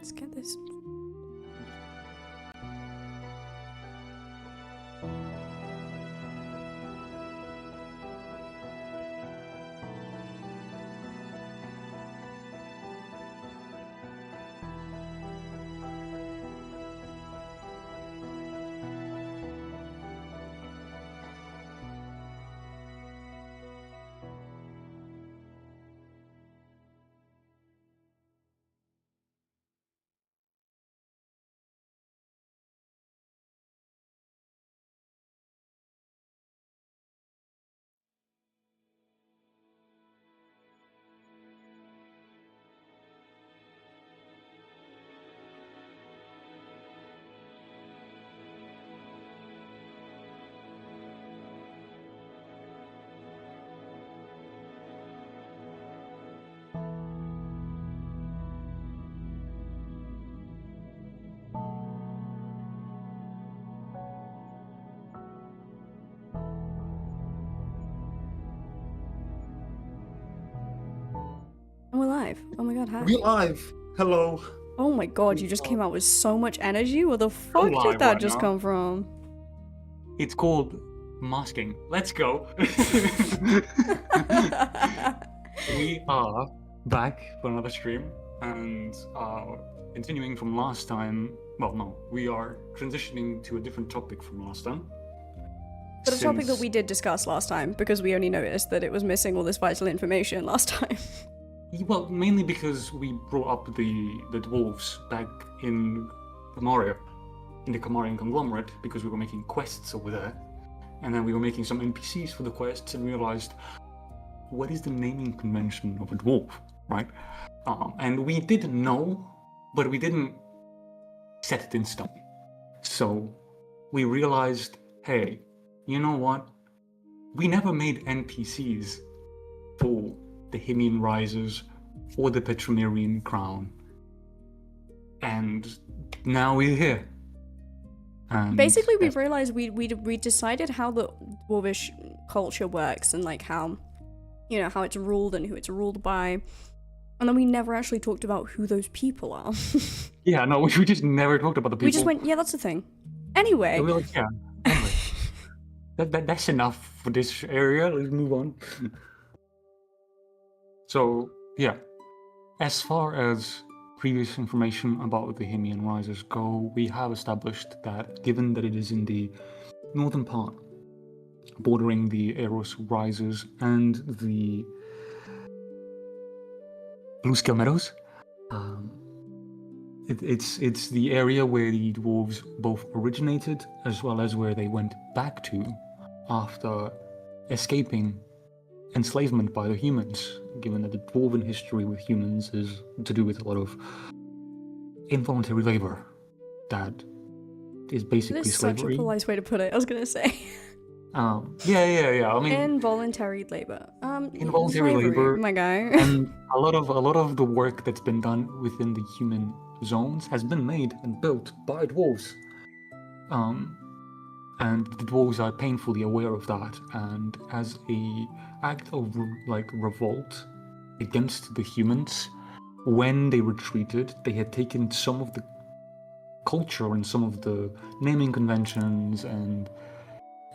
Let's get this. We're live. Oh my god, hi. We're live. Hello. Oh my god, you just came out with so much energy. Where the fuck did live that right just now. come from? It's called masking. Let's go. We are back for another stream and continuing from last time. Well, no, we are transitioning to a different topic from last time. But a topic that we did discuss last time because we only noticed that it was missing all this vital information last time. Well, mainly because we brought up the dwarves back in Colabria, in the Colabarian conglomerate, because we were making quests over there, and then we were making some NPCs for the quests, and realized what is the naming convention of a dwarf, right? And we did know, but we didn't set it in stone. So we realized, hey, you know what? We never made NPCs for the Himian Risers or the Petromerian Crown, and now we're here. And basically, we've realized we decided how the dwarvish culture works and like how, you know, how it's ruled and who it's ruled by, and then we never actually talked about who those people are. Yeah, no, we just never talked about the people. We just went, yeah, that's the thing. Anyway. And we were like, yeah. Anyway, that's enough for this area. Let's move on. So, yeah, as far as previous information about the Himian Risers go, we have established that given that it is in the northern part, bordering the Eros Risers and the Bluescale Meadows, it's the area where the dwarves both originated as well as where they went back to after escaping enslavement by the humans, given that the dwarven history with humans is to do with a lot of involuntary labor that is basically That's slavery. such a polite way to put it, I was gonna say. Yeah. I mean, involuntary labor. Involuntary slavery, labor, my guy. and a lot of the work that's been done within the human zones has been made and built by dwarves. And the dwarves are painfully aware of that, and as a act of revolt against the humans, when they retreated, they had taken some of the culture and some of the naming conventions and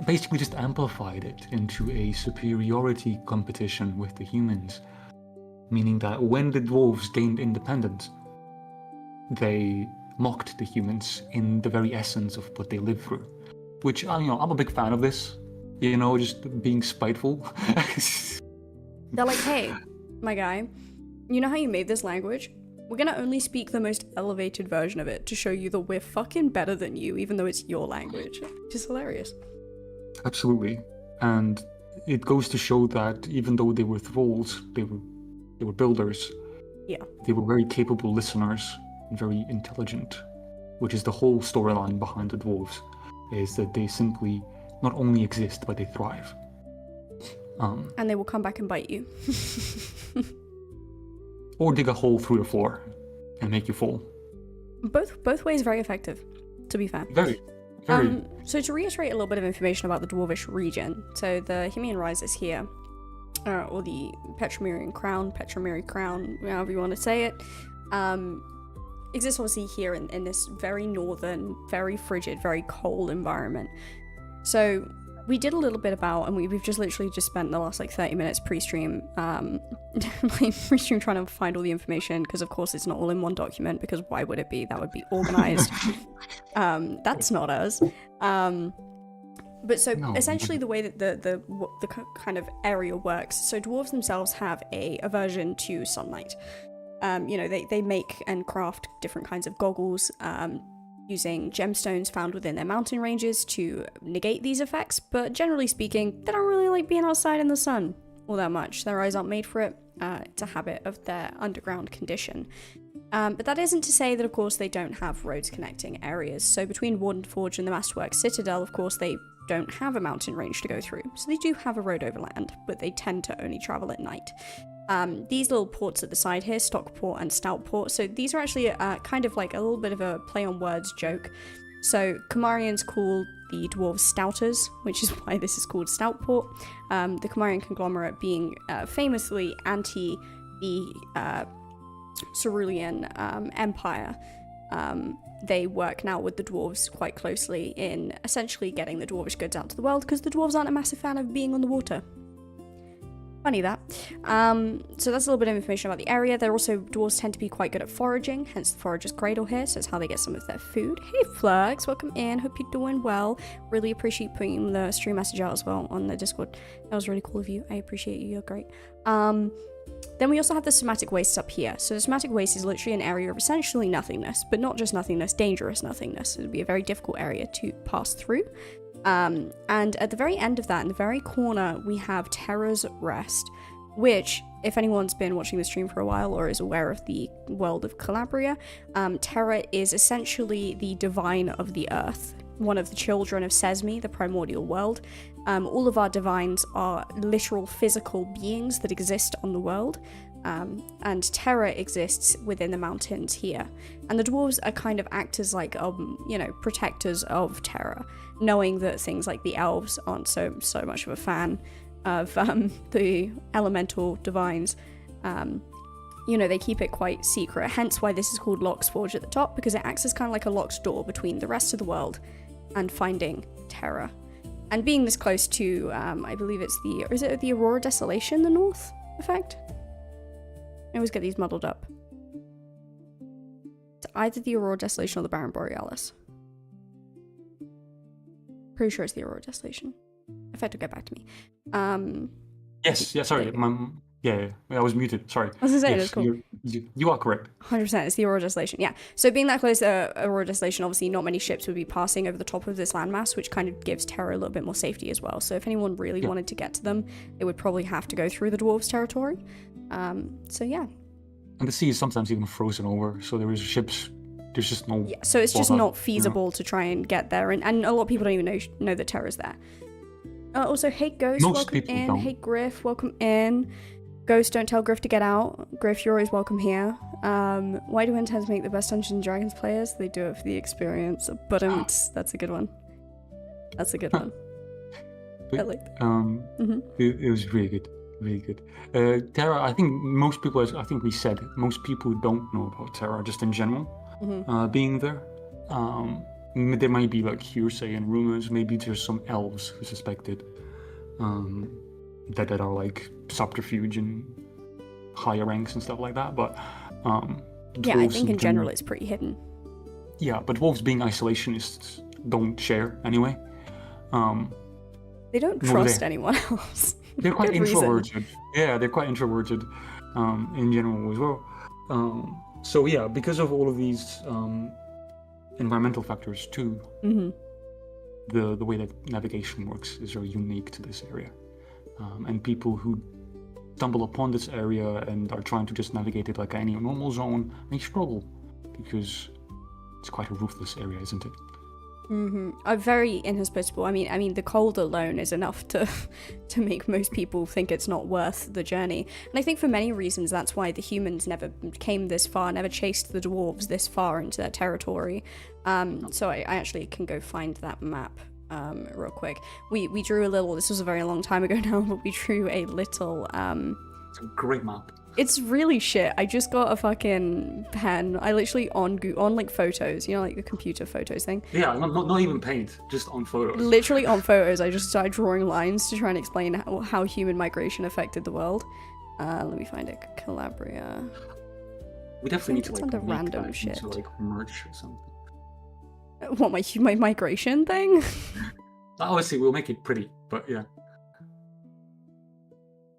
basically just amplified it into a superiority competition with the humans, meaning that when the dwarves gained independence, they mocked the humans in the very essence of what they lived through. Which, I'm a big fan of this, just being spiteful. They're like, hey, my guy, you know how you made this language? We're gonna only speak the most elevated version of it to show you that we're fucking better than you, even though it's your language. Which is hilarious. Absolutely. And it goes to show that even though they were thralls, they were builders. Yeah. They were very capable listeners and very intelligent, which is the whole storyline behind the dwarves, is that they simply not only exist, but they thrive. And they will come back and bite you. Or dig a hole through the floor and make you fall. Both ways very effective, to be fair. Very. So to reiterate a little bit of information about the Dwarvish region, so the Himian Risers here, or the Petromerian Crown, however you want to say it, exists obviously here in this very northern, very frigid, very cold environment. So we did a little bit about, and we've just literally just spent the last like 30 minutes pre-stream, pre-stream trying to find all the information, because of course it's not all in one document, because why would it be? That would be organized. That's not us. But so essentially the way that the kind of area works, so dwarves themselves have a aversion to sunlight. They make and craft different kinds of goggles, using gemstones found within their mountain ranges to negate these effects, but generally speaking, they don't really like being outside in the sun all that much. Their eyes aren't made for it. It's a habit of their underground condition. But that isn't to say that, of course, they don't have roads connecting areas. So between Wardenforge and the Masterwork Citadel, of course, they don't have a mountain range to go through. So they do have a road overland, but they tend to only travel at night. These little ports at the side here, Stockport and Stoutport, so these are actually kind of like a little bit of a play on words joke. So Comarians call the dwarves Stouters, which is why this is called Stoutport. The Comarian conglomerate being famously anti the Cerulean Empire. They work now with the dwarves quite closely in essentially getting the dwarvish goods out to the world, because the dwarves aren't a massive fan of being on the water. Funny that. So that's a little bit of information about the area. Dwarves tend to be quite good at foraging, hence the forager's cradle here, so it's how they get some of their food. Hey Flux, welcome in, hope you're doing well. Really appreciate putting the stream message out as well on the Discord. That was really cool of you, I appreciate you, you're great. Then we also have the somatic wastes up here. So the somatic waste is literally an area of essentially nothingness, but not just nothingness, dangerous nothingness. It would be a very difficult area to pass through. And at the very end of that, in the very corner, we have Terra's Rest, which, if anyone's been watching the stream for a while or is aware of the world of Colabria, Terra is essentially the divine of the earth, one of the children of Sesame, the primordial world. All of our divines are literal physical beings that exist on the world, and Terra exists within the mountains here. And the dwarves are kind of act as like, protectors of Terra, knowing that things like the elves aren't so much of a fan of the elemental divines. They keep it quite secret, hence why this is called Locke's Forge at the top, because it acts as kind of like a locked door between the rest of the world and finding Terra. And being this close to, I believe it's the Aurora Desolation, the north effect? I always get these muddled up. It's either the Aurora Desolation or the Baron Borealis. Pretty sure it's the Aurora Desolation. Effect will get back to me. Sorry. I was muted, sorry. I was gonna say, yes, that's cool. You are correct. 100%, it's the Aurora Desolation, yeah. So being that close to Aurora Desolation, obviously not many ships would be passing over the top of this landmass, which kind of gives Terra a little bit more safety as well. So if anyone really wanted to get to them, it would probably have to go through the dwarves' territory. And the sea is sometimes even frozen over, so there's just no... Yeah, so it's just not feasible to try and get there, and a lot of people don't even know that Terra's there. Also, hey Ghost, welcome in. Don't. Hey Griff, welcome in. Ghost, don't tell Griff to get out. Griff, you're always welcome here. Why do I intend to make the best Dungeons & Dragons players? They do it for the experience. But that's a good one. That's a good one. I like that. It was really good. Really good. Terra, I think most people, as I think we said, most people don't know about Terra, just in general, being there. There might be like hearsay and rumors. Maybe there's some elves who suspected that are like subterfuge and higher ranks and stuff like that. But I think in general it's pretty hidden. Yeah, but dwarves being isolationists don't share anyway. They don't trust anyone else. They're quite introverted. Yeah, they're quite introverted in general as well. So yeah, because of all of these environmental factors too, the way that navigation works is very unique to this area. And people who stumble upon this area and are trying to just navigate it like any normal zone, they struggle because it's quite a ruthless area, isn't it? Very inhospitable. I mean, the cold alone is enough to make most people think it's not worth the journey. And I think for many reasons, that's why the humans never came this far, never chased the dwarves this far into their territory. So I actually can go find that map real quick. We drew a little. This was a very long time ago now, but we drew a little. It's a great map. It's really shit. I just got a fucking pen. I literally on like photos, you know, like the computer photos thing. Yeah, not even paint, just on photos. Literally on photos, I just started drawing lines to try and explain how human migration affected the world. Let me find it. Calabria. We definitely need to it's like under make random that shit. into like merch or something. What, my migration thing? Obviously, we'll make it pretty, but yeah.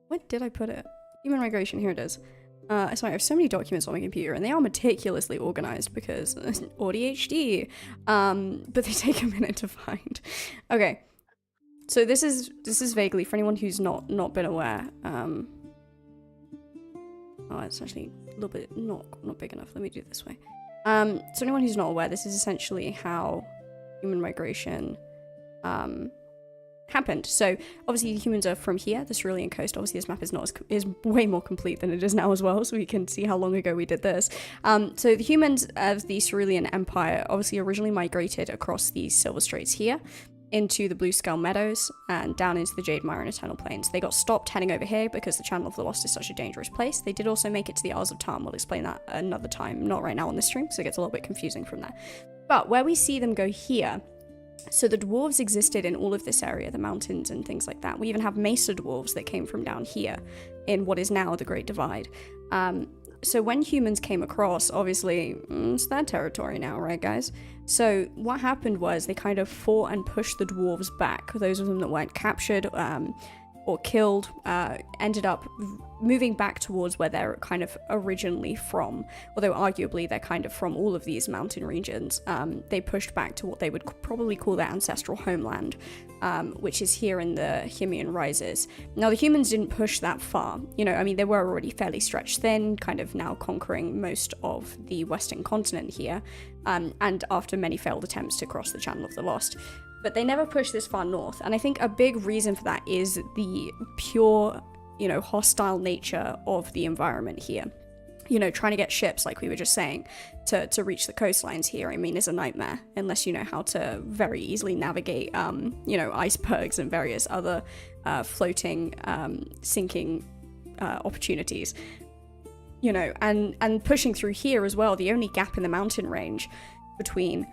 Where did I put it? Human migration, here it is. Sorry, I have so many documents on my computer, and they are meticulously organized because ADHD. But they take a minute to find. Okay, so this is vaguely for anyone who's not been aware. Oh, it's actually a little bit not big enough. Let me do it this way. So anyone who's not aware, this is essentially how human migration happened. So obviously the humans are from here, the Cerulean coast. Obviously this map is way more complete than it is now as well, so we can see how long ago we did this. So the humans of the Cerulean Empire obviously originally migrated across these Silver Straits here into the Blue Skull Meadows and down into the Jade Mire and Eternal Plains. They got stopped heading over here because the Channel of the Lost is such a dangerous place. They did also make it to the Isles of Tarn. We'll explain that another time, not right now on this stream, so it gets a little bit confusing from there. But where we see them go here, so the dwarves existed in all of this area, the mountains and things like that. We even have mesa dwarves that came from down here in what is now the Great Divide. So when humans came across, obviously, it's their territory now, right, guys? So what happened was they kind of fought and pushed the dwarves back. Those of them that weren't captured or killed ended up moving back towards where they're kind of originally from. Although arguably they're kind of from all of these mountain regions. They pushed back to what they would probably call their ancestral homeland, which is here in the Himmean Rises. Now the humans didn't push that far. You know, I mean, they were already fairly stretched thin, kind of now conquering most of the western continent here, and after many failed attempts to cross the Channel of the Lost. But they never pushed this far north, and I think a big reason for that is the pure, you know, hostile nature of the environment here. You know, trying to get ships, like we were just saying, to reach the coastlines here, I mean, is a nightmare, unless you know how to very easily navigate, you know, icebergs and various other floating, sinking opportunities. You know, and pushing through here as well, the only gap in the mountain range between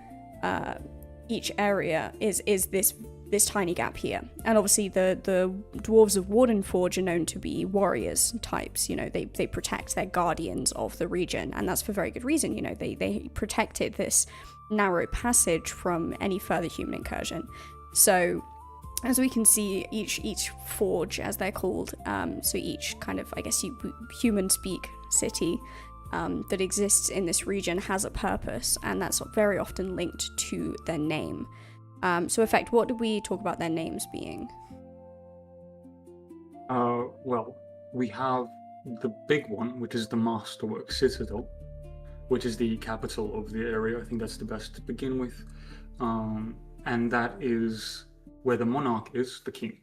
each area is this tiny gap here. And obviously the dwarves of Wardenforge are known to be warriors types. You know, they protect, they're guardians of the region, and that's for very good reason. You know, they protected this narrow passage from any further human incursion. So as we can see, each forge, as they're called, so each kind of, I guess human speak city that exists in this region has a purpose, and that's very often linked to their name. So, Effect, what did we talk about their names being? Well, we have the big one, which is the Masterwork Citadel, which is the capital of the area. I think that's the best to begin with. And that is where the monarch is, the king,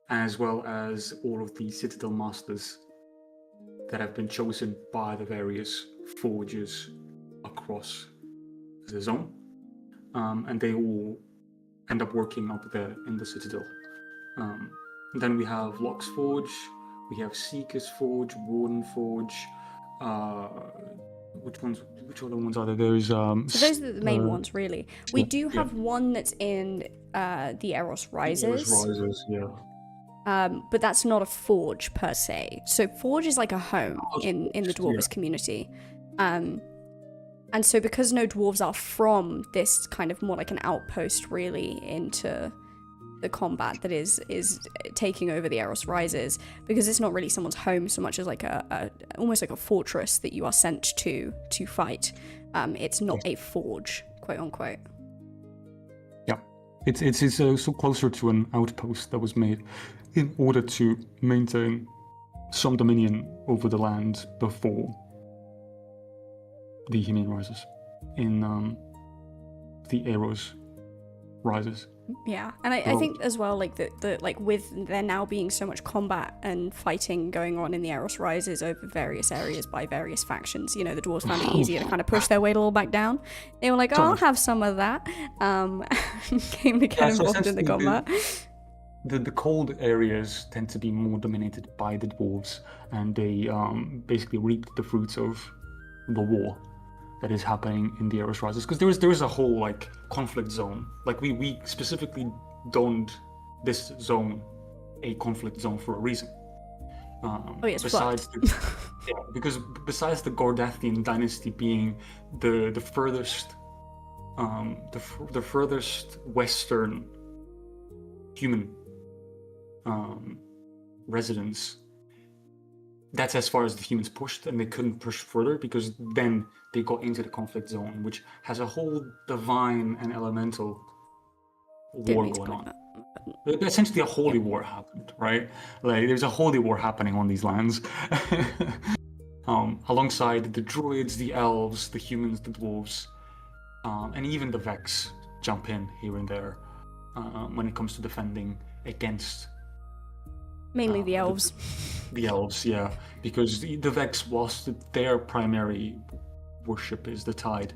as well as all of the Citadel Masters that have been chosen by the various forges across the zone. And they all end up working up there in the Citadel. Then we have Locke's Forge, we have Seeker's Forge, Warden Forge. Which other ones are there? There's so those are the main ones, really. We do have one that's in the Eros Rises. Eros Rises, yeah. But that's not a forge per se. So forge is like a home in the Dwarves community. And so because no dwarves are from this kind of more like an outpost really into the combat that is taking over the Eros Rises, because it's not really someone's home so much as like a almost like a fortress that you are sent to fight. It's not a forge, quote unquote. Yeah, it's also closer to an outpost that was made in order to maintain some dominion over the land before the Himmean Rises, in the Eros Rises. Yeah, and I think as well, like the like with there now being so much combat and fighting going on in the Eros Rises over various areas by various factions, you know, the dwarves found it easier to kind of push their weight a little back down. They were like, oh, I'll have some of that. Came to get involved in the combat. the cold areas tend to be more dominated by the dwarves, and they basically reap the fruits of the war that is happening in the Eros Rises. Because there is a whole like conflict zone. Like we specifically donned this zone a conflict zone for a reason. Besides because besides the Gordathian dynasty being the furthest the furthest western human residence, that's as far as the humans pushed, and they couldn't push further because then they got into the conflict zone, which has a whole divine and elemental war going on. Essentially, a holy war happened, right? Like, there's a holy war happening on these lands. Alongside the druids, the elves, the humans, the dwarves, and even the Vex jump in here and there when it comes to defending against mainly the elves. The elves, yeah, because the Vex, whilst their primary worship is the tide,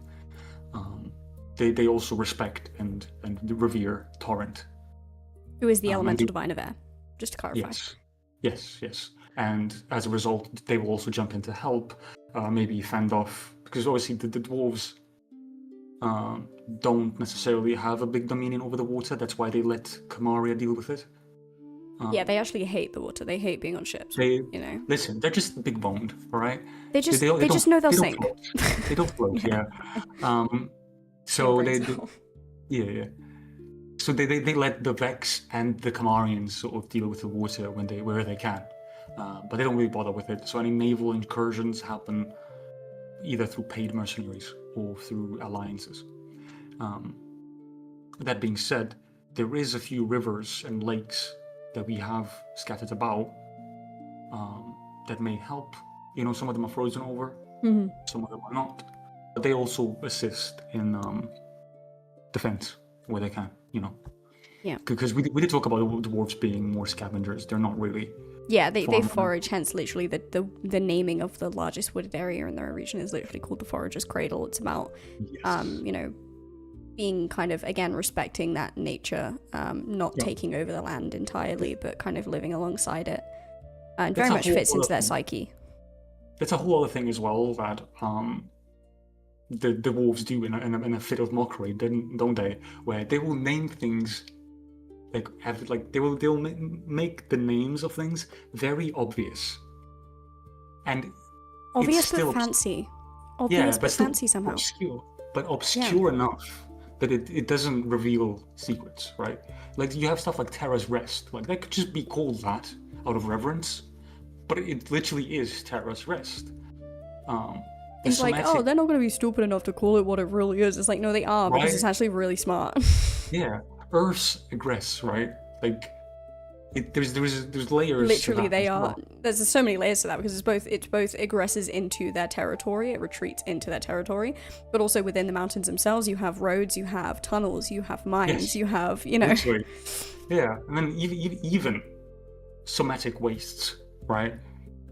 they also respect and revere Torrent, who is the elemental divine of air, just to clarify. Yes. And as a result, they will also jump in to help, maybe fend off, because obviously the dwarves don't necessarily have a big dominion over the water. That's why they let Colabria deal with it. Yeah, they actually hate the water. They hate being on ships. Listen, they're just big boned, all right? They just know they'll sink. They don't float, yeah. So So they let the Vex and the Camarians sort of deal with the water where they can, but they don't really bother with it. So any naval incursions happen either through paid mercenaries or through alliances. That being said, there is a few rivers and lakes that we have scattered about that may help. Some of them are frozen over, some of them are not. But they also assist in defense where they can, Yeah. Because we did talk about the dwarves being more scavengers. They're not really. Yeah, they forage, hence literally the naming of the largest wooded area in their region is literally called the Forager's Cradle. It's about, being kind of, again, respecting that nature, not taking over the land entirely, but kind of living alongside it. And very much fits into their psyche. That's a whole other thing as well that the dwarves do in a fit of mockery, don't they? Where they will name things they'll make the names of things very obvious, and obvious but fancy. Obvious but fancy somehow. Obscure enough that it doesn't reveal secrets, right? Like you have stuff like Terra's Rest, like that could just be called that out of reverence, but it literally is Terra's Rest. It's like, they're not going to be stupid enough to call it what it really is. It's like, no, they are, because it's actually really smart. Yeah, Earth's egress, right? Like, there's layers. Literally, they are. Well. There's so many layers to that because it both egresses into their territory, it retreats into their territory, but also within the mountains themselves, you have roads, you have tunnels, you have mines, you have, Literally. Yeah, and then even somatic wastes, right?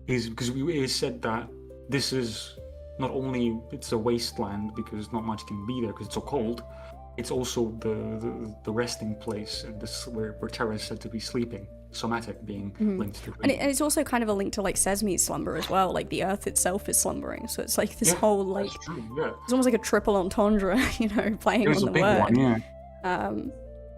Is because it is said that this is. Not only it's a wasteland because not much can be there because it's so cold, it's also the resting place and this where Terra is said to be sleeping. Somatic being linked to. And it's also kind of a link to like Sesame's slumber as well. Like the Earth itself is slumbering, so it's like this whole like it's almost like a triple entendre, playing on the word. One, yeah.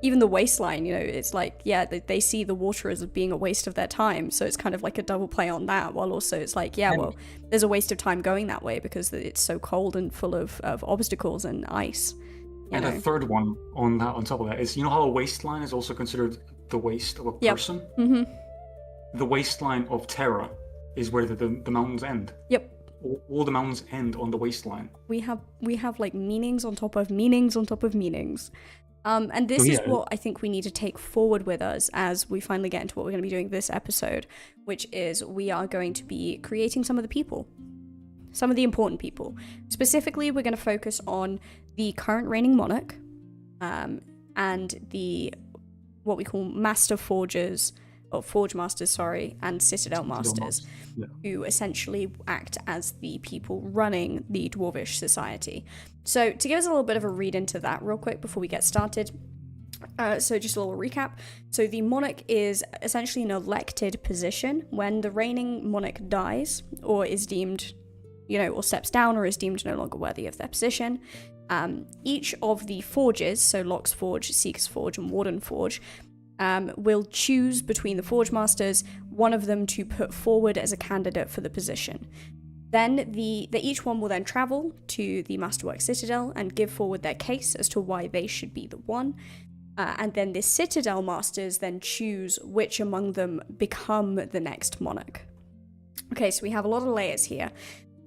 Even the waistline, it's like, they see the water as being a waste of their time. So it's kind of like a double play on that, while also it's like, there's a waste of time going that way because it's so cold and full of obstacles and ice. And a third one on top of that is, how a waistline is also considered the waist of a person? Mm-hmm. The waistline of Terra is where the mountains end. Yep. All the mountains end on the waistline. We have like meanings on top of meanings on top of meanings. And this is what I think we need to take forward with us as we finally get into what we're going to be doing this episode, which is we are going to be creating some of the people, some of the important people. Specifically, we're going to focus on the current reigning monarch, and the what we call master forgers, or forge masters, and citadel masters, who essentially act as the people running the dwarvish society. So to give us a little bit of a read into that real quick before we get started, So just a little recap. So the monarch is essentially an elected position. When the reigning monarch dies or is deemed, or steps down or is deemed no longer worthy of their position, each of the forges, so Locke's Forge, Seeker's Forge, and Warden Forge, will choose between the Forge Masters one of them to put forward as a candidate for the position. Then each one will then travel to the Masterwork Citadel and give forward their case as to why they should be the one. And then the Citadel Masters then choose which among them become the next monarch. Okay, so we have a lot of layers here.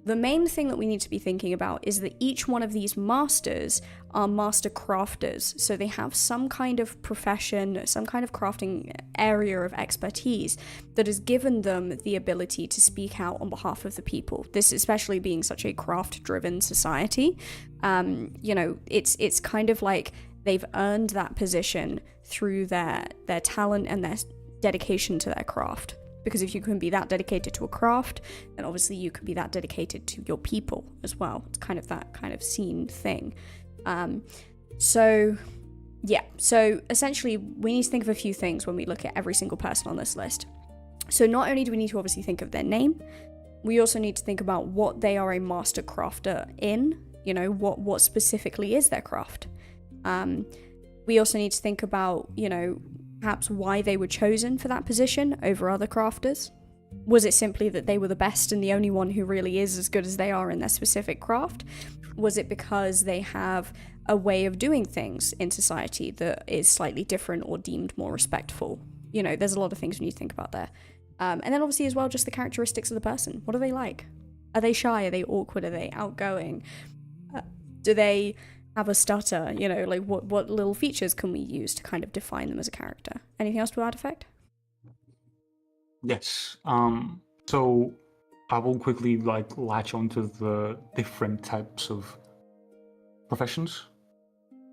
The main thing that we need to be thinking about is that each one of these masters are master crafters. So they have some kind of profession, some kind of crafting area of expertise that has given them the ability to speak out on behalf of the people. This especially being such a craft-driven society. It's kind of like they've earned that position through their talent and their dedication to their craft. Because if you can be that dedicated to a craft, then obviously you can be that dedicated to your people as well. It's kind of that kind of scene thing. So essentially we need to think of a few things when we look at every single person on this list. So not only do we need to obviously think of their name, we also need to think about what they are a master crafter in, what specifically is their craft. We also need to think about, perhaps why they were chosen for that position over other crafters. Was it simply that they were the best and the only one who really is as good as they are in their specific craft? Was it because they have a way of doing things in society that is slightly different or deemed more respectful? There's a lot of things we need to think about there. And then obviously as well, just the characteristics of the person. What are they like? Are they shy? Are they awkward? Are they outgoing? Do they have a stutter? What little features can we use to kind of define them as a character? Anything else to that effect? Yes. So I will quickly latch onto the different types of professions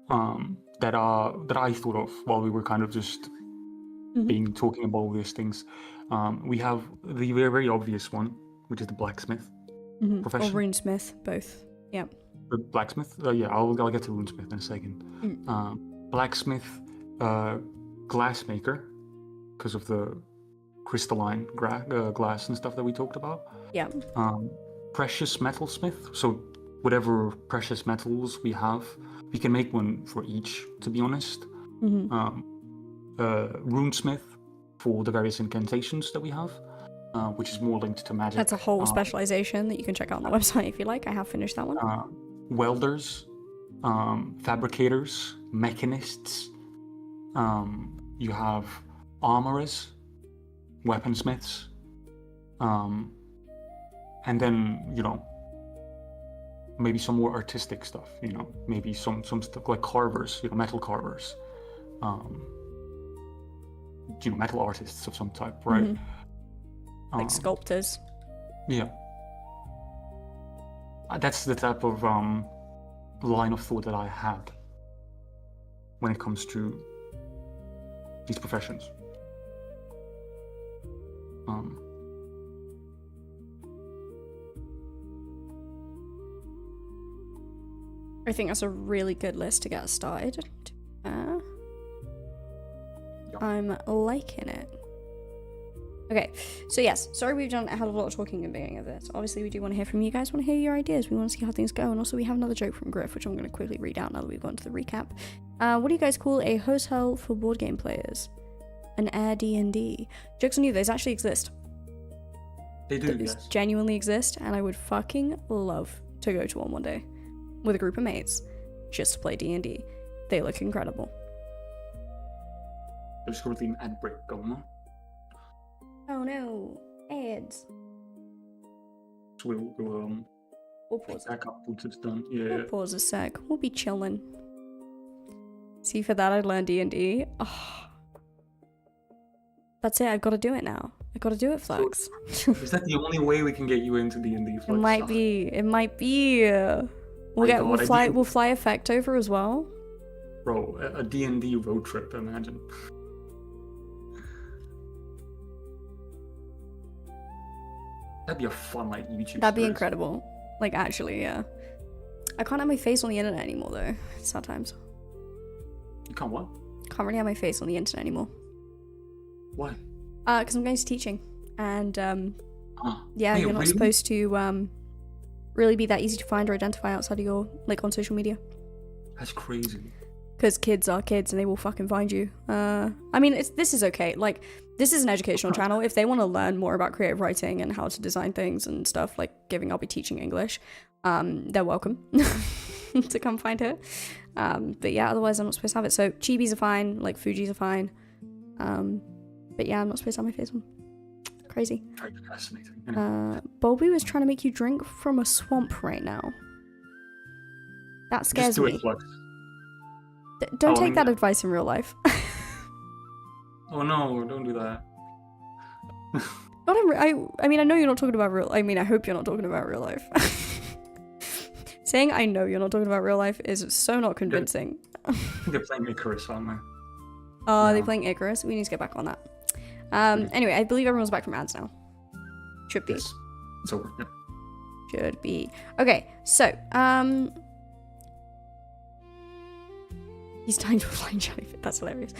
that I thought of while we were kind of just talking about all these things. We have the very, very obvious one, which is the blacksmith profession. Or runesmith, both. Yeah. The blacksmith? I'll get to runesmith in a second. Blacksmith, glassmaker, because of the crystalline glass and stuff that we talked about. Yeah. Precious metal smith, so whatever precious metals we have, we can make one for each, to be honest. Runesmith for the various incantations that we have, which is more linked to magic. That's a whole specialization that you can check out on the website if you like. I have finished that one. Welders, fabricators, mechanists. You have armorers, weaponsmiths, and then maybe some more artistic stuff. Maybe some stuff like carvers, metal carvers, metal artists of some type, right? Like sculptors. Yeah. That's the type of line of thought that I had when it comes to these professions. I think that's a really good list to get us started. I'm liking it. Okay, so yes, sorry we've done a hell of a lot of talking at the beginning of this. Obviously we do want to hear from you guys, want to hear your ideas, we want to see how things go, and also we have another joke from Griff, which I'm going to quickly read out now that we've gone to the recap. What do you guys call a hotel for board game players? An Air D&D. Joke's on you, those actually exist. They do, Those yes. genuinely exist, and I would fucking love to go to one day with a group of mates just to play D&D. They look incredible. There's currently an ad break going on. Oh no, ads. So we'll pause back up once it's done. Yeah. We'll pause a sec. We'll be chilling. See, for that I'd learn D&D. Oh. That's it, I've got to do it now. I've got to do it, Flex. Is that the only way we can get you into D&D, Flex? It might be. We'll fly effect over as well. Bro, a D&D road trip, imagine. That'd be a fun, YouTube That'd be series. incredible. Actually, yeah. I can't have my face on the internet anymore, though. Sad times. You can't what? Can't really have my face on the internet anymore. Why? Because I'm going to teaching. And, yeah, Wait, you're not really? supposed to, really be that easy to find or identify outside of your, like, on social media. That's crazy. Because kids are kids and they will fucking find you. I mean, this is okay. Like, this is an educational channel. If they want to learn more about creative writing and how to design things and stuff, like, I'll be teaching English, they're welcome to come find her. But yeah, otherwise I'm not supposed to have it. So chibis are fine, like, Fujis are fine. But yeah, I'm not supposed to have my face on. Crazy. Very fascinating. Bulby was trying to make you drink from a swamp right now. That scares Just do me. it, Flux. Don't take that advice in real life. Oh no, don't do that. Not in I mean, I know you're not talking about real. I mean, I hope you're not talking about real life. Saying I know you're not talking about real life is so not convincing. I think they're playing Icarus, aren't they? Oh, are they No. playing Icarus? We need to get back on that. Anyway, I believe everyone's back from ads now. Should be. Yes. It's over. Yeah. Should be. Okay, so, he's dying to a flying jellyfish. That's hilarious.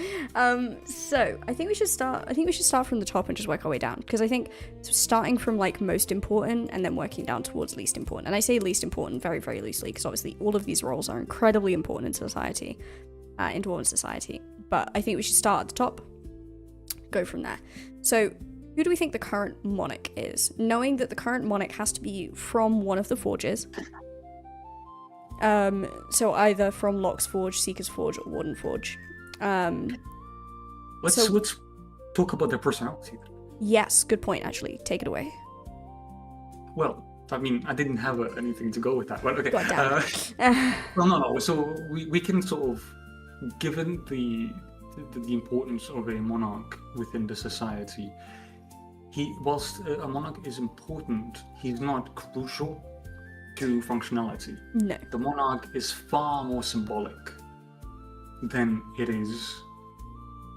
So I think we should start from the top and just work our way down. Because I think starting from like most important and then working down towards least important. And I say least important very, very loosely because obviously all of these roles are incredibly important in society, in Dwarven society. But I think we should start at the top, go from there. So who do we think the current monarch is? Knowing that the current monarch has to be from one of the forges. So either from Locke's Forge, Seeker's Forge, or Warden Forge. Let's talk about their personality. Yes, good point, actually. Take it away. Well, I mean, I didn't have anything to go with that, but okay. God damn. Well, no. So we can sort of, given the importance of a monarch within the society, whilst a monarch is important, he's not crucial to functionality. No. The monarch is far more symbolic than it is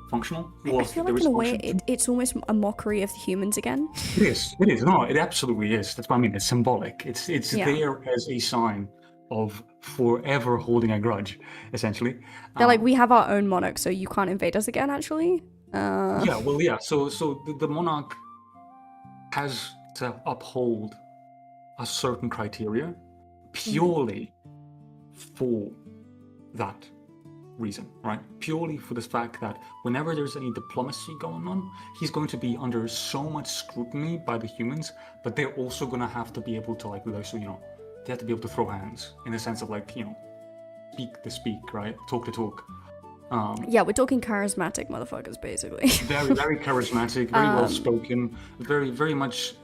functional. I feel like in a way it's almost a mockery of the humans again. It is. No, it absolutely is. That's what I mean. It's symbolic. It's Yeah. there as a sign of forever holding a grudge, essentially. They're like, we have our own monarch, so you can't invade us again, actually. Yeah, well, yeah. So the monarch has to uphold a certain criteria purely for that reason, right? Purely for the fact that whenever there's any diplomacy going on, he's going to be under so much scrutiny by the humans, but they're also going to have to be able to, like, also, you know, they have to be able to throw hands in the sense of, like, you know, speak to speak, right? Talk to talk. Yeah, we're talking charismatic motherfuckers, basically. Very, very charismatic, very well spoken, very, very much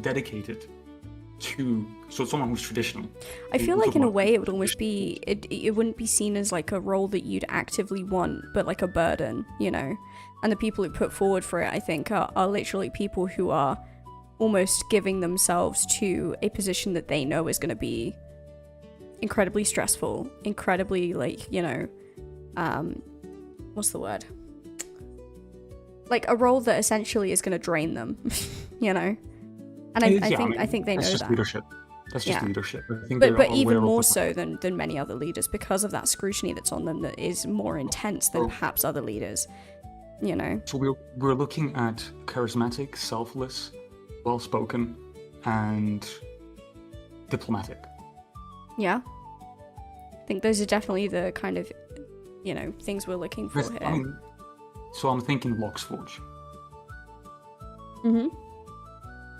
dedicated to someone who's traditional. I feel like in a way it would almost be it wouldn't be seen as like a role that you'd actively want, but like a burden, you know. And the people who put forward for it, I think, are literally people who are almost giving themselves to a position that they know is going to be incredibly stressful, incredibly, like, you know, what's the word? Like a role that essentially is going to drain them, you know. And I think they know just that. Leadership. That's just leadership. I think But they're even aware more of so than many other leaders because of that scrutiny that's on them that is more intense than perhaps other leaders, you know. So we're looking at charismatic, selfless, well-spoken, and diplomatic. Yeah. I think those are definitely the kind of, you know, things we're looking for here. I mean, so I'm thinking Locke's Forge. Mm-hmm.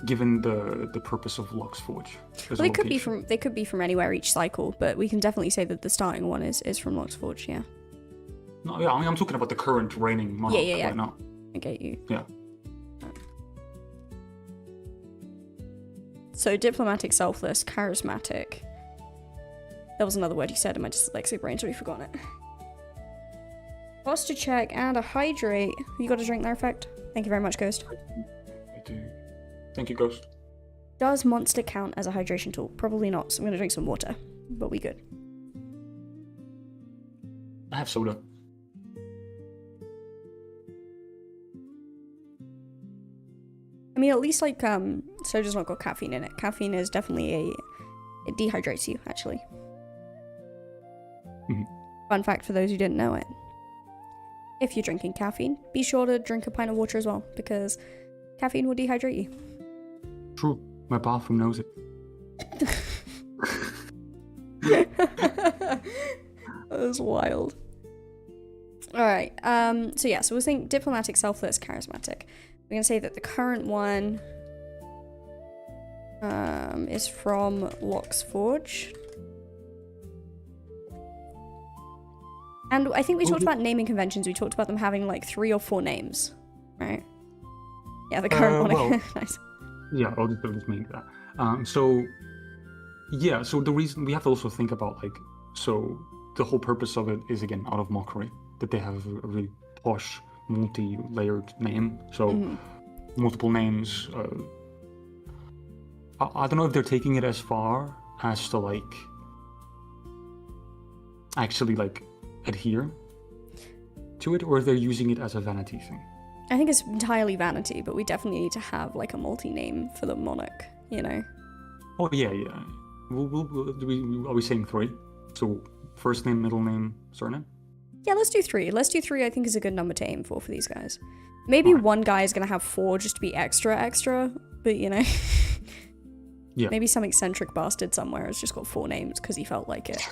Given the purpose of Locke's Forge. Well, they could be from anywhere each cycle, but we can definitely say that the starting one is from Locke's Forge, yeah. No, yeah, I mean, I'm talking about the current reigning monarch right now. I get you. Yeah. So diplomatic, selfless, charismatic. There was another word you said, and my dyslexic brain's already forgotten it. Posture check and a hydrate. You got a drink there, effect? Thank you very much, Ghost. I do. Thank you, Ghost. Does monster count as a hydration tool? Probably not, so I'm gonna drink some water. But we good. I have soda. I mean, at least, like, soda's not got caffeine in it. Caffeine is definitely it dehydrates you, actually. Mm-hmm. Fun fact for those who didn't know it. if you're drinking caffeine, be sure to drink a pint of water as well, because caffeine will dehydrate you. True. My bathroom knows it. That was wild. Alright, so we'll think diplomatic, selfless, charismatic. We're gonna say that the current one is from Locke's Forge. And I think we talked about naming conventions. We talked about them having like 3 or 4 names, right? Yeah, the current one. Well, nice. Yeah, I'll just make that. So the reason we have to also think about so the whole purpose of it is again out of mockery that they have a really posh, multi-layered name. So multiple names. I don't know if they're taking it as far as to actually adhere to it, or if they're using it as a vanity thing. I think it's entirely vanity, but we definitely need to have a multi-name for the monarch, you know? Oh yeah. Are we saying 3? So first name, middle name, surname? Yeah, let's do 3. Let's do 3. I think is a good number to aim for these guys. Maybe one guy is gonna have 4 just to be extra, but you know. Yeah. Maybe some eccentric bastard somewhere has just got 4 names because he felt like it.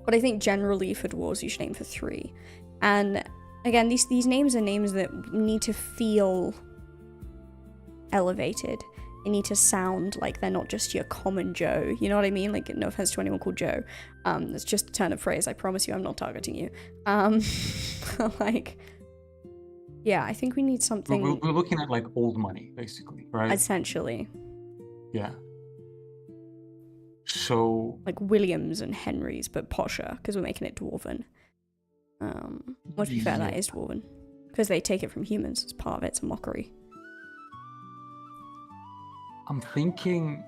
But I think generally for dwarves you should aim for 3. And again, these names are names that need to feel elevated. They need to sound like they're not just your common Joe. You know what I mean? No offense to anyone called Joe. It's just a turn of phrase. I promise you I'm not targeting you. Yeah, I think we need something... We're looking at old money, basically, right? Essentially. Yeah. So... Williams and Henrys, but posher, because we're making it dwarven. Well, to be fair, that is dwarven. Because they take it from humans as part of it. It's a mockery. I'm thinking...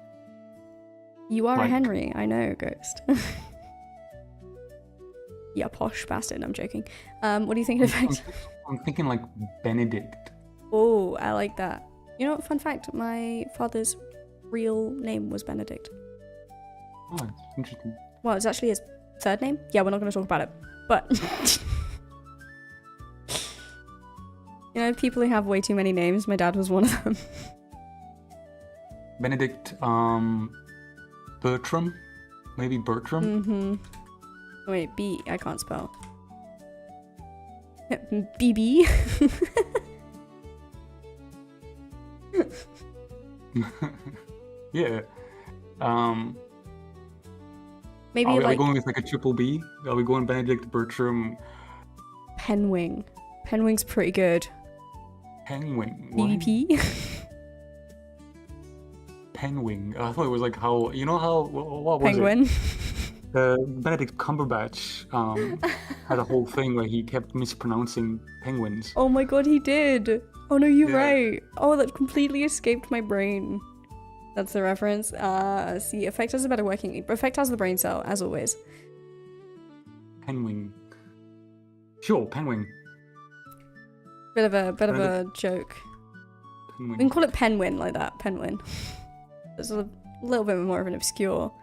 You are a Henry, I know, Ghost. Yeah, posh bastard, I'm joking. What do you think of it? I'm thinking Benedict. Oh, I like that. You know what, fun fact, my father's real name was Benedict. Oh, that's interesting. Well, it's actually his 3rd name. Yeah, we're not going to talk about it. But... you know, people who have way too many names, my dad was one of them. Benedict, Bertram? Maybe Bertram? Mm-hmm. Oh, wait, B, I can't spell. BB? Yeah. Maybe are we going with a triple B? Are we going Benedict, Bertram? Penwing. Penwing's pretty good. Penwing? BBP? Penwing. I thought it was how... You know how... What was Penguin. it? Benedict Cumberbatch had a whole thing where he kept mispronouncing penguins. Oh my god, he did! Oh no, you're right! Oh, that completely escaped my brain. That's the reference. See, Effect has a better working... Effect has the brain cell, as always. Penwing. Sure, Penwing. Bit of a joke. Penwing. We can call it Penwin like that. Penwin. It's a little bit more of an obscure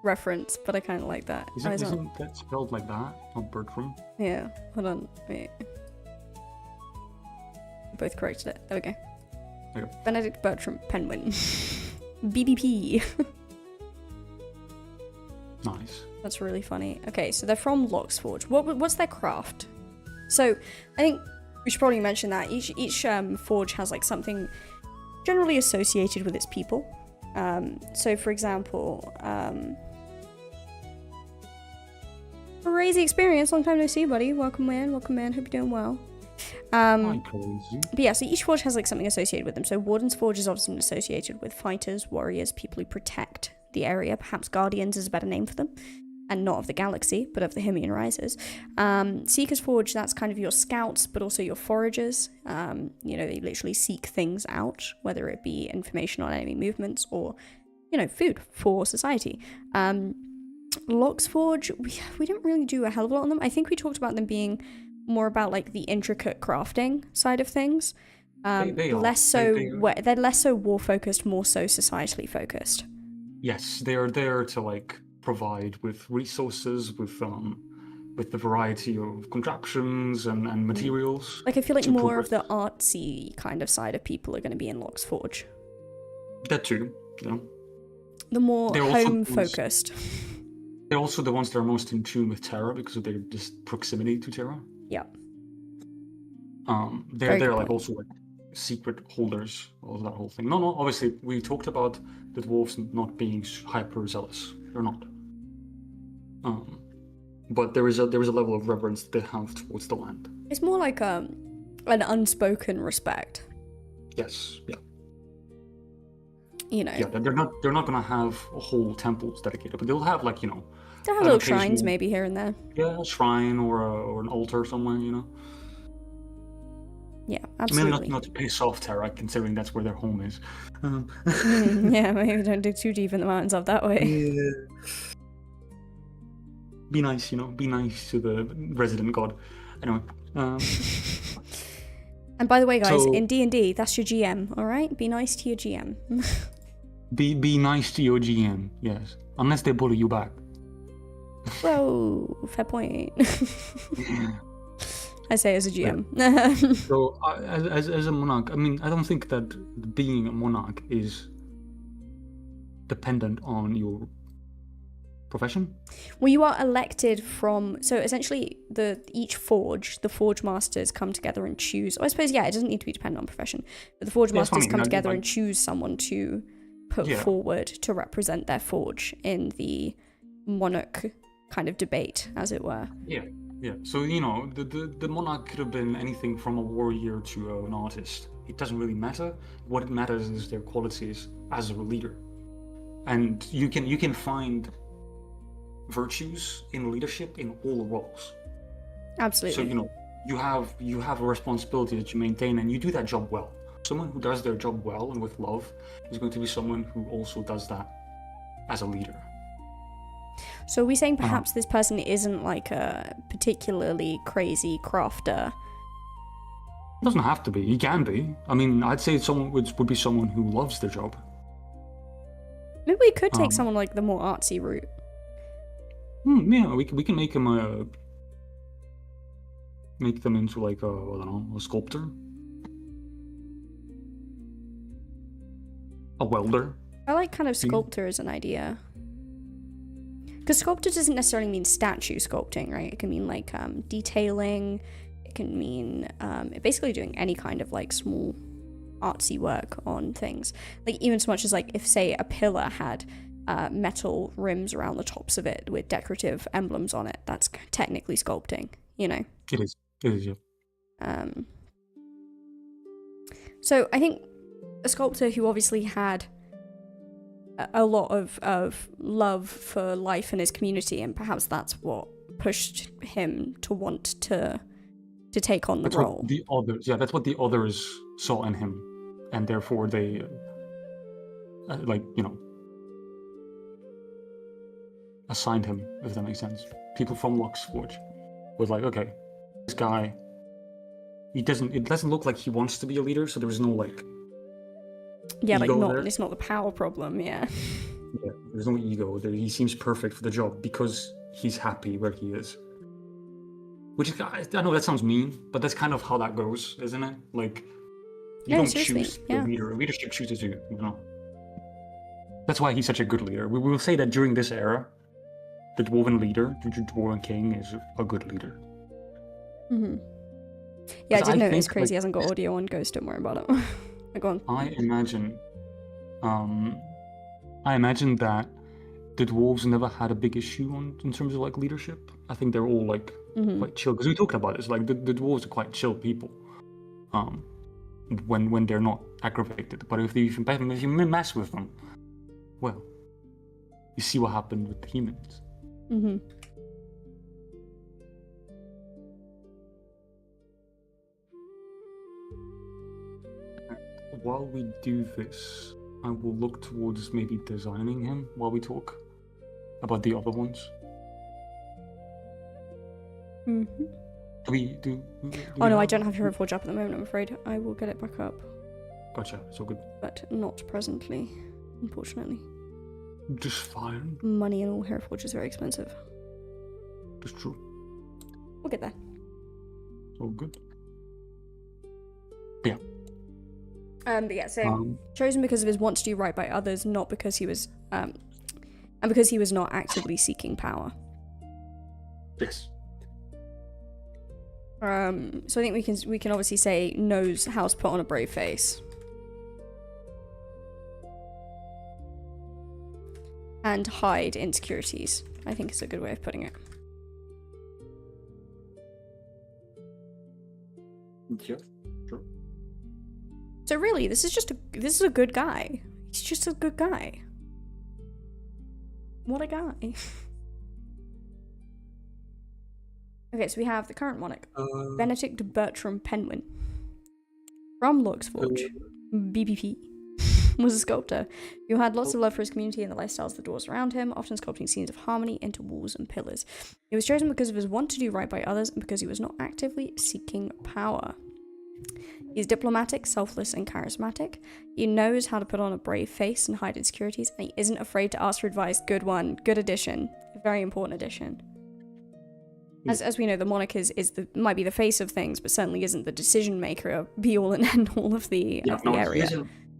reference, but I kind of like that. Isn't that spelled like that? Not Bertram? Yeah. Hold on. Wait. Both corrected it. There we go. There we go. Benedict Bertram Penwin. BBP. Nice. That's really funny. Okay, so they're from Locke's Forge. What's their craft? So I think we should probably mention that each forge has something generally associated with its people. So for example, Crazy Experience, long time no see, buddy. Welcome man. Hope you're doing well. Hi, Crazy. But yeah, so each forge has something associated with them. So Warden's Forge is often associated with fighters, warriors, people who protect the area. Perhaps Guardians is a better name for them. And not of the galaxy, but of the Himian Risers. Seeker's Forge, that's kind of your scouts, but also your foragers. They literally seek things out, whether it be information on enemy movements or, food for society. Locke's Forge, we didn't really do a hell of a lot on them. I think we talked about them being more about the intricate crafting side of things. They are. Less so, they're less so war focused, more so societally focused. Yes, they are there to provide with resources, with with the variety of contraptions and materials. Like, I feel like to more of progress. the artsy kind of side of people are going to be in Locke's Forge. That too, you know. The more They're also home-focused. They're also the ones that are most in tune with Terra because of their just proximity to Terra. Yeah. They're good like point. also like secret holders of that whole thing. No, obviously we talked about the dwarves not being hyper zealous. They're not. But there is a level of reverence they have towards the land. It's more like an unspoken respect. Yes, yeah. You know. Yeah, they're not gonna have whole temples dedicated, but they'll have like, you know, They'll have little shrines maybe here and there. Yeah, a shrine or an altar somewhere, you know. Yeah, absolutely. Maybe not to piss off Terra, considering that's where their home is. Yeah, maybe don't dig too deep in the mountains up that way. Yeah. Be nice, you know. Be nice to the resident god. Anyway. And by the way, guys, in D&D, that's your GM, all right? Be nice to your GM. be nice to your GM, yes. Unless they bully you back. Whoa, fair point. I say as a GM. Yeah. So, as a monarch, I mean, I don't think that being a monarch is dependent on your profession. Well, you are elected from, so essentially each forge, the forge masters come together and choose. I suppose, yeah, it doesn't need to be dependent on profession, but the forge masters come together and choose someone to put forward to represent their forge in the monarch kind of debate, as it were. Yeah. So, you know, the monarch could have been anything from a warrior to an artist. It doesn't really matter. What it matters is their qualities as a leader. And you can find virtues in leadership in all the roles. Absolutely. So, you know, you have a responsibility that you maintain, and you do that job well. Someone who does their job well and with love is going to be someone who also does that as a leader. So are we saying perhaps this person isn't like a particularly crazy crafter? It doesn't have to be. He can be. I mean, I'd say someone would be someone who loves their job. Maybe we could take someone like the more artsy route. Yeah, we can make him make them into like a sculptor, a welder. I like kind of sculptor as an idea. Because sculptor doesn't necessarily mean statue sculpting, right? It can mean like detailing. It can mean basically doing any kind of like small artsy work on things. Like even so much as like if say a pillar had metal rims around the tops of it with decorative emblems on it, that's technically sculpting, you know? It is, yeah. So I think a sculptor who obviously had a lot of love for life and his community, and perhaps that's what pushed him to want to take on the role. That's what the others saw in him, and therefore they assigned him, if that makes sense. People from Locke's Forge was like, okay, this guy, it doesn't look like he wants to be a leader, so there was no like it's not the power problem. Yeah, there's no ego there. He seems perfect for the job because he's happy where he is, which is, I know that sounds mean, but that's kind of how that goes, isn't it? Like you don't choose the leader. Leadership chooses you, you know. That's why he's such a good leader. We will say that during this era, the dwarven leader, the dwarven king, is a good leader. Mm-hmm. Yeah, I did notice Crazy hasn't got audio on Ghost, don't worry about it. Go on. I imagine that the dwarves never had a big issue in terms of like leadership. I think they're all like quite chill, because we talked about this. Like the dwarves are quite chill people, when they're not aggravated. But if you mess with them, well, you see what happened with the humans. Mm-hmm. While we do this, I will look towards maybe designing him while we talk about the other ones. Mm-hmm. I don't have Hero Forge up at the moment, I'm afraid. I will get it back up. Gotcha, so good. But not presently, unfortunately. Just fine. Money in all Hero Forge is very expensive. That's true. We'll get there. So good. But yeah, so chosen because of his want to do right by others, not because he was, and because he was not actively seeking power. Yes. So I think we can obviously say knows how to put on a brave face. And hide insecurities, I think is a good way of putting it. Yeah, sure. So really, this is a good guy. He's just a good guy. What a guy. Okay, so we have the current monarch, Benedict Bertram Penguin. From Logsforge, BBP, was a sculptor who had lots of love for his community and the lifestyles of the dwarves around him, often sculpting scenes of harmony into walls and pillars. He was chosen because of his want to do right by others and because he was not actively seeking power. He's diplomatic, selfless, and charismatic. He knows how to put on a brave face and hide insecurities, and he isn't afraid to ask for advice. Good one. Good addition. Very important addition. As we know, the monarch might be the face of things, but certainly isn't the decision maker, be all and end all of the area.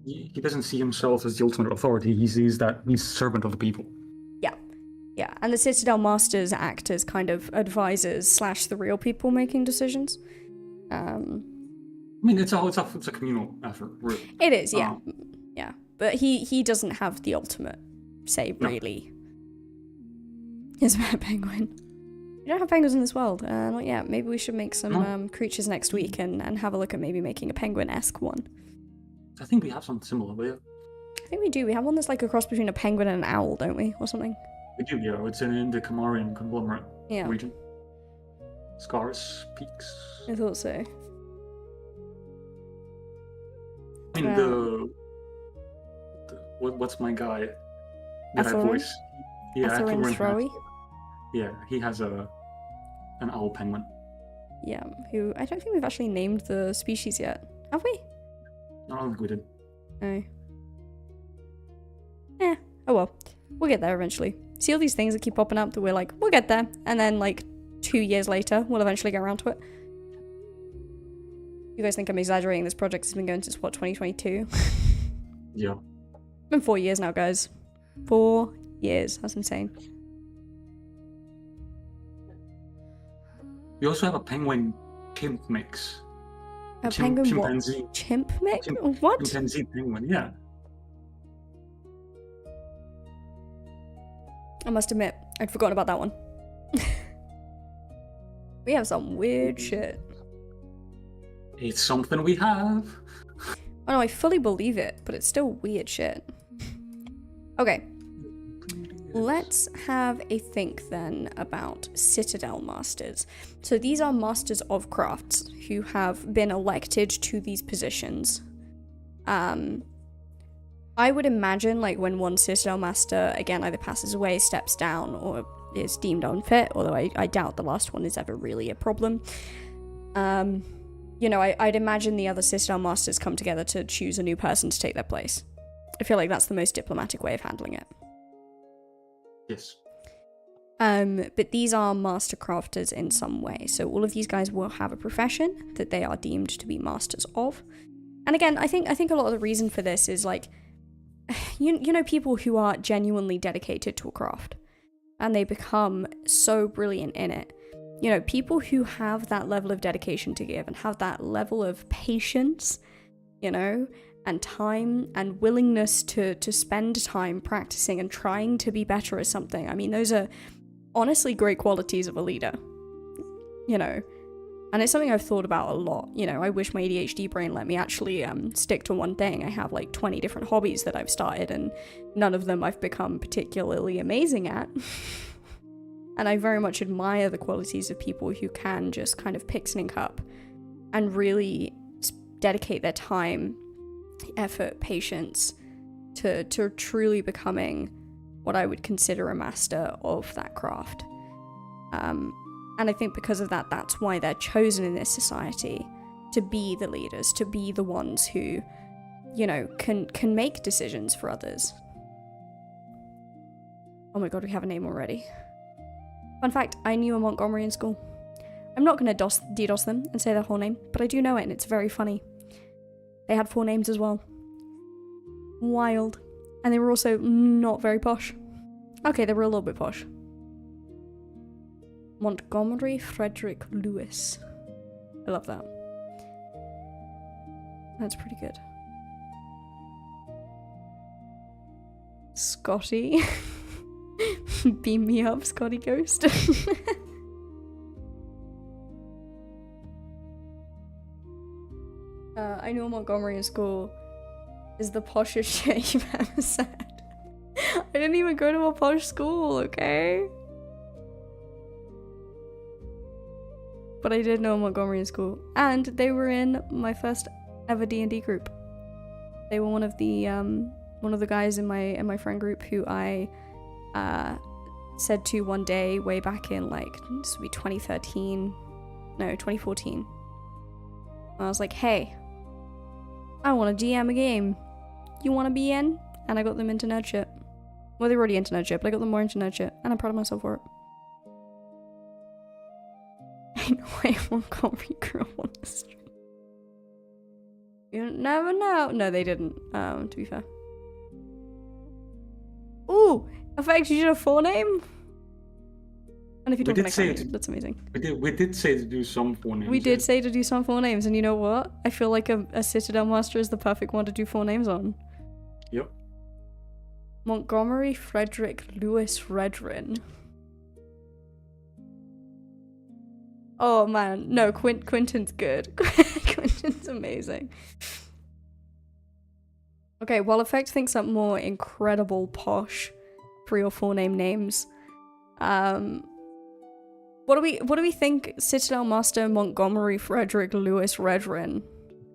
He doesn't see himself as the ultimate authority. He sees that he's servant of the people. Yeah, and the Citadel Masters act as kind of advisors / the real people making decisions. I mean, it's a communal effort, really. It is, yeah. Yeah. But he doesn't have the ultimate say, really. Here's a penguin. We don't have penguins in this world. Not yet. Maybe we should make some creatures next week and have a look at maybe making a penguin-esque one. I think we have something similar, but yeah. I think we do. We have one that's like a cross between a penguin and an owl, don't we? Or something. We do, yeah. It's in the Camarian conglomerate region. Scars, peaks. I thought so. I mean, what's my guy that I voice? Yeah, Throwy? Yeah, he has an owl penguin. Yeah, who I don't think we've actually named the species yet. Have we? I don't think we did. No. Oh well. We'll get there eventually. See all these things that keep popping up that we're like, we'll get there. And then like 2 years later, we'll eventually get around to it. You guys think I'm exaggerating? This project has been going since, what, 2022? Yeah. It's been 4 years now, guys. 4 years. That's insane. We also have a penguin chimp mix. A penguin chimpanzee. What? Chimp mix? What? Chimpanzee penguin, yeah. I must admit, I'd forgotten about that one. We have some weird shit. It's something we have. Oh no, I fully believe it, but it's still weird shit. Okay. Let's have a think then about Citadel Masters. So these are Masters of Crafts who have been elected to these positions. I would imagine like when one Citadel Master, again, either passes away, steps down, or is deemed unfit, although I doubt the last one is ever really a problem. You know, I'd imagine the other Citadel Masters come together to choose a new person to take their place. I feel like that's the most diplomatic way of handling it. Yes. But these are master crafters in some way. So all of these guys will have a profession that they are deemed to be masters of. And again, I think a lot of the reason for this is like, you know, people who are genuinely dedicated to a craft and they become so brilliant in it. You know, people who have that level of dedication to give and have that level of patience, you know, and time and willingness to spend time practicing and trying to be better at something. I mean, those are honestly great qualities of a leader, you know, and it's something I've thought about a lot. You know, I wish my ADHD brain let me actually stick to one thing. I have like 20 different hobbies that I've started and none of them I've become particularly amazing at. And I very much admire the qualities of people who can just kind of pick something up and really dedicate their time, effort, patience to truly becoming what I would consider a master of that craft. And I think because of that, that's why they're chosen in this society to be the leaders, to be the ones who, you know, can make decisions for others. Oh my god, we have a name already. Fun fact, I knew a Montgomery in school. I'm not going to DDoS them and say their whole name, but I do know it and it's very funny. They had 4 names as well. Wild. And they were also not very posh. Okay, they were a little bit posh. Montgomery Frederick Lewis. I love that. That's pretty good. Scotty. Beam me up, Scotty Ghost. I know Montgomery in school is the poshest shit you've ever said. I didn't even go to a posh school, okay? But I did know Montgomery in school. And they were in my first ever D&D group. They were one of the guys in my friend group who I said to one day way back in like, this would be 2013. No, 2014. I was like, hey, I want to DM a game. You want to be in? And I got them into nerd shit. Well, they were already into nerd shit, but I got them more into nerd shit. And I'm proud of myself for it. Ain't no way Montgomery grew up on the street. You never know. No, they didn't, to be fair. Ooh! Effect, you did a forename? And if you don't connect, that's amazing. We did say to do some forenames. We did say to do some forenames, and you know what? I feel like a Citadel Master is the perfect one to do forenames on. Yep. Montgomery Frederick Lewis Redrin. Oh man, no, Quentin's good. Quentin's amazing. Okay, well, Effect thinks up more incredible posh 3 or 4 names. What do we think Citadel Master Montgomery Frederick Lewis Redrin?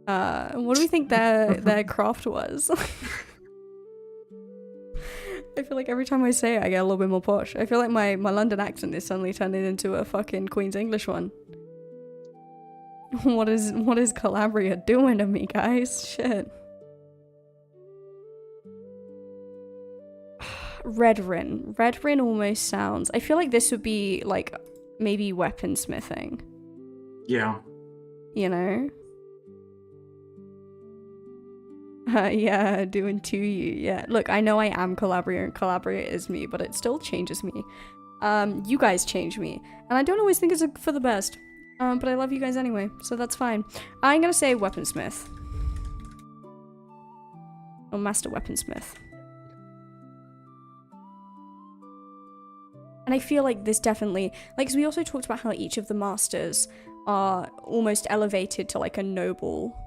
What do we think their craft was? I feel like every time I say it, I get a little bit more posh. I feel like my London accent is suddenly turning into a fucking Queen's English one. What is Calabria doing to me, guys? Shit. Redrin. Redrin almost sounds... I feel like this would be, like, maybe weaponsmithing. Yeah. You know? Yeah, doing to you. Yeah. Look, I know I am Colabria and Calabria is me, but it still changes me. You guys change me. And I don't always think it's for the best. But I love you guys anyway, so that's fine. I'm gonna say weaponsmith. Or master weaponsmith. And I feel like this definitely, like, 'cause we also talked about how each of the masters are almost elevated to like a noble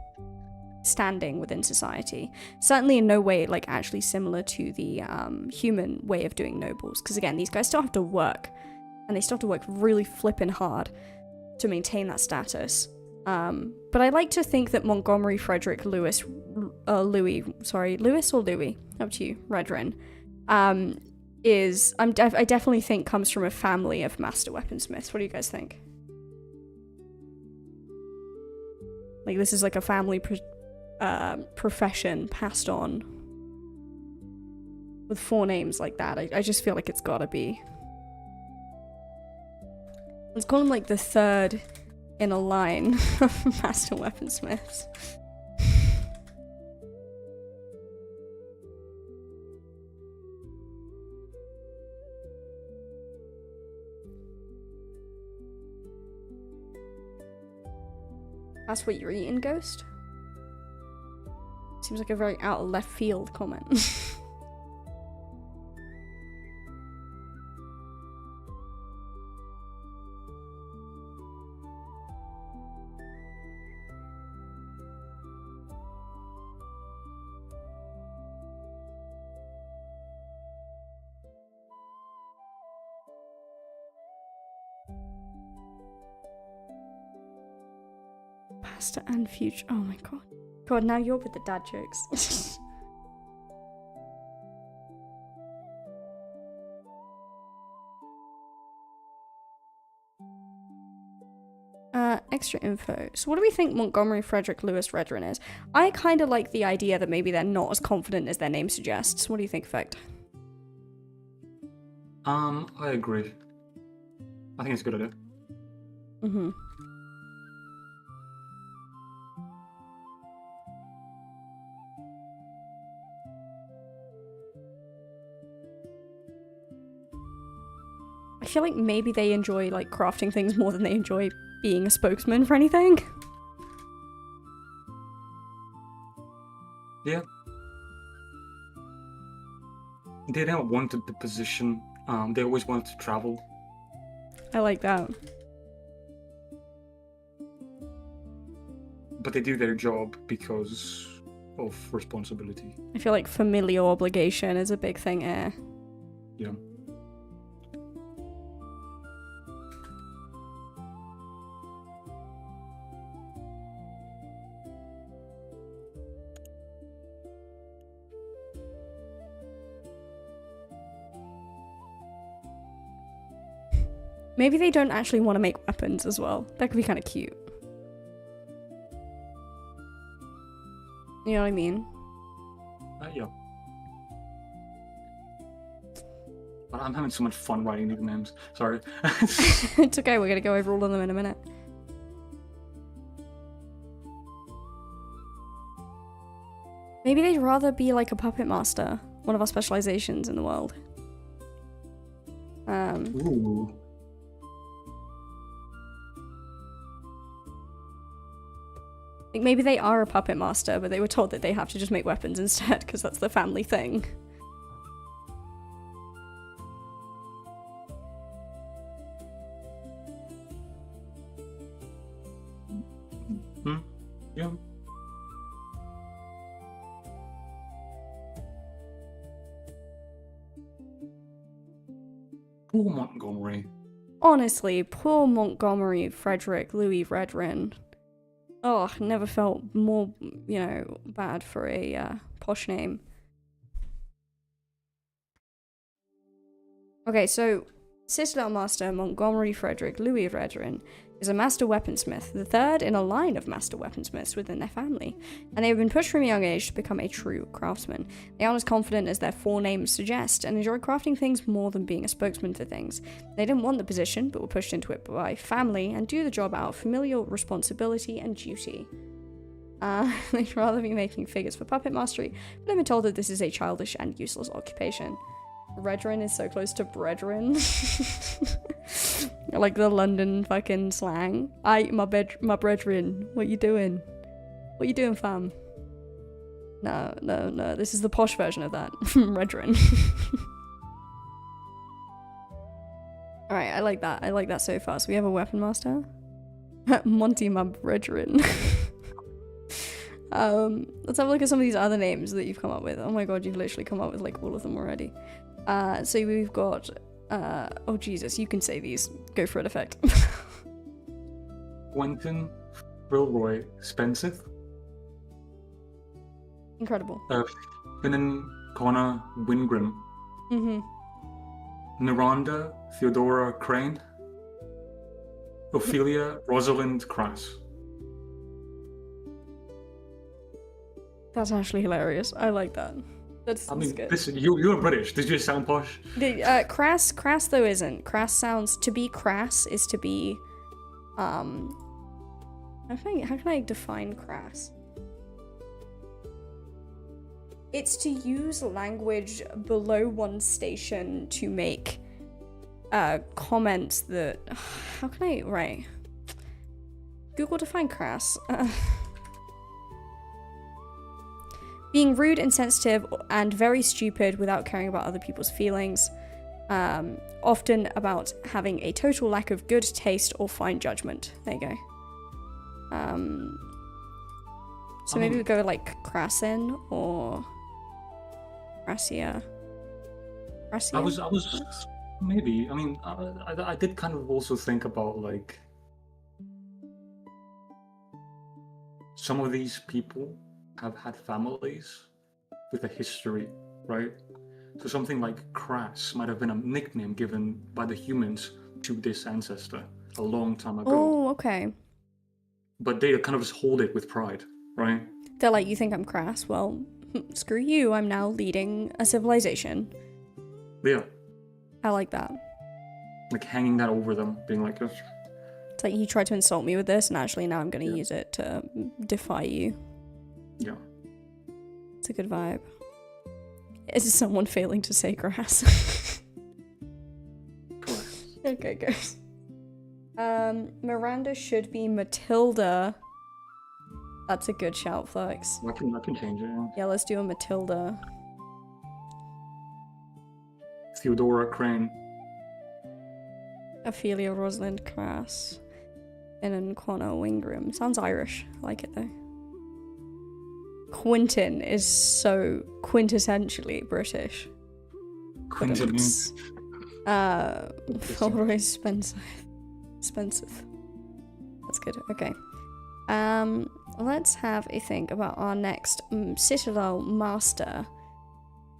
standing within society. Certainly in no way like actually similar to the human way of doing nobles, because again, these guys still have to work, and they still have to work really flippin' hard to maintain that status. But I like to think that Montgomery Frederick Lewis, Louis, up to you, Redrin, I definitely think comes from a family of master weaponsmiths. What do you guys think? Like, this is like a family profession passed on with 4 names like that. I just feel like it's gotta be. Let's call him like the 3rd in a line of master weaponsmiths. That's what you're eating, Ghost? Seems like a very out of left field comment. Pasta and future. Oh my god. God, now you're with the dad jokes. Extra info. So what do we think Montgomery Frederick Lewis Redrin is? I kind of like the idea that maybe they're not as confident as their name suggests. What do you think, Effect? I agree. I think it's a good idea. Mm-hmm. I feel like maybe they enjoy like crafting things more than they enjoy being a spokesman for anything. Yeah. They never wanted the position. They always wanted to travel. I like that. But they do their job because of responsibility. I feel like familial obligation is a big thing here. Yeah. Maybe they don't actually want to make weapons as well. That could be kind of cute. You know what I mean? Yeah. But I'm having so much fun writing these names. Sorry. It's okay, we're gonna go over all of them in a minute. Maybe they'd rather be like a puppet master, one of our specializations in the world. Ooh. Like maybe they are a puppet master, but they were told that they have to just make weapons instead, because that's the family thing. Yeah. Poor Montgomery. Honestly, poor Montgomery Frederick Louis Redrin. Oh, never felt more, bad for a posh name. Okay, so Citadel Master Montgomery Frederick Louis Redrin is a master weaponsmith, the third in a line of master weaponsmiths within their family, and they have been pushed from a young age to become a true craftsman. They aren't as confident as their forenames suggest, and enjoy crafting things more than being a spokesman for things. They didn't want the position, but were pushed into it by family, and do the job out of familial responsibility and duty. They'd rather be making figures for puppet mastery, but I've been told that this is a childish and useless occupation. Redrin is so close to brethren. Like the London fucking slang. My brethren, what you doing? What you doing, fam? No, this is the posh version of that. Redrin. Alright, I like that so far. So we have a weapon master. Monty, my brethren. Let's have a look at some of these other names that you've come up with. Oh my god, you've literally come up with like all of them already. So we've got, oh Jesus, you can say these. Go for it, effect. Quentin Philroy Spenseth. Incredible. Finan Connor Wingrim. Naranda Theodora Crane. Ophelia Rosalind Crass. That's actually hilarious. I like that. That's good. You're British. Did you sound posh? Crass though isn't. Crass sounds, to be crass is to be, how can I define crass? It's to use language below one's station to make comments that, how can I, right. Google define crass. Being rude, insensitive, and very stupid without caring about other people's feelings. Often about having a total lack of good taste or fine judgment. There you go. So maybe we go like crassin or crassia. I was maybe. I mean, I did kind of also think about like some of these people have had families with a history, right? So something like crass might have been a nickname given by the humans to this ancestor a long time ago. Oh, okay. But they kind of just hold it with pride, right? They're like, you think I'm crass? Well, screw you, I'm now leading a civilization. Yeah. I like that. Like hanging that over them, being like, It's like you tried to insult me with this, and actually now I'm going to use it to defy you. Yeah. It's a good vibe. Is someone failing to say grass? Correct. Okay, good. Miranda should be Matilda. That's a good shout, Flux. I can change it. Yeah. Yeah, let's do a Matilda. Theodora Crane. Ophelia Rosalind Crass. And Quanah Wingram. Sounds Irish. I like it though. Quentin is so quintessentially British. Quentin. Philroy Spencer. That's good. Okay. Let's have a think about our next Citadel Master,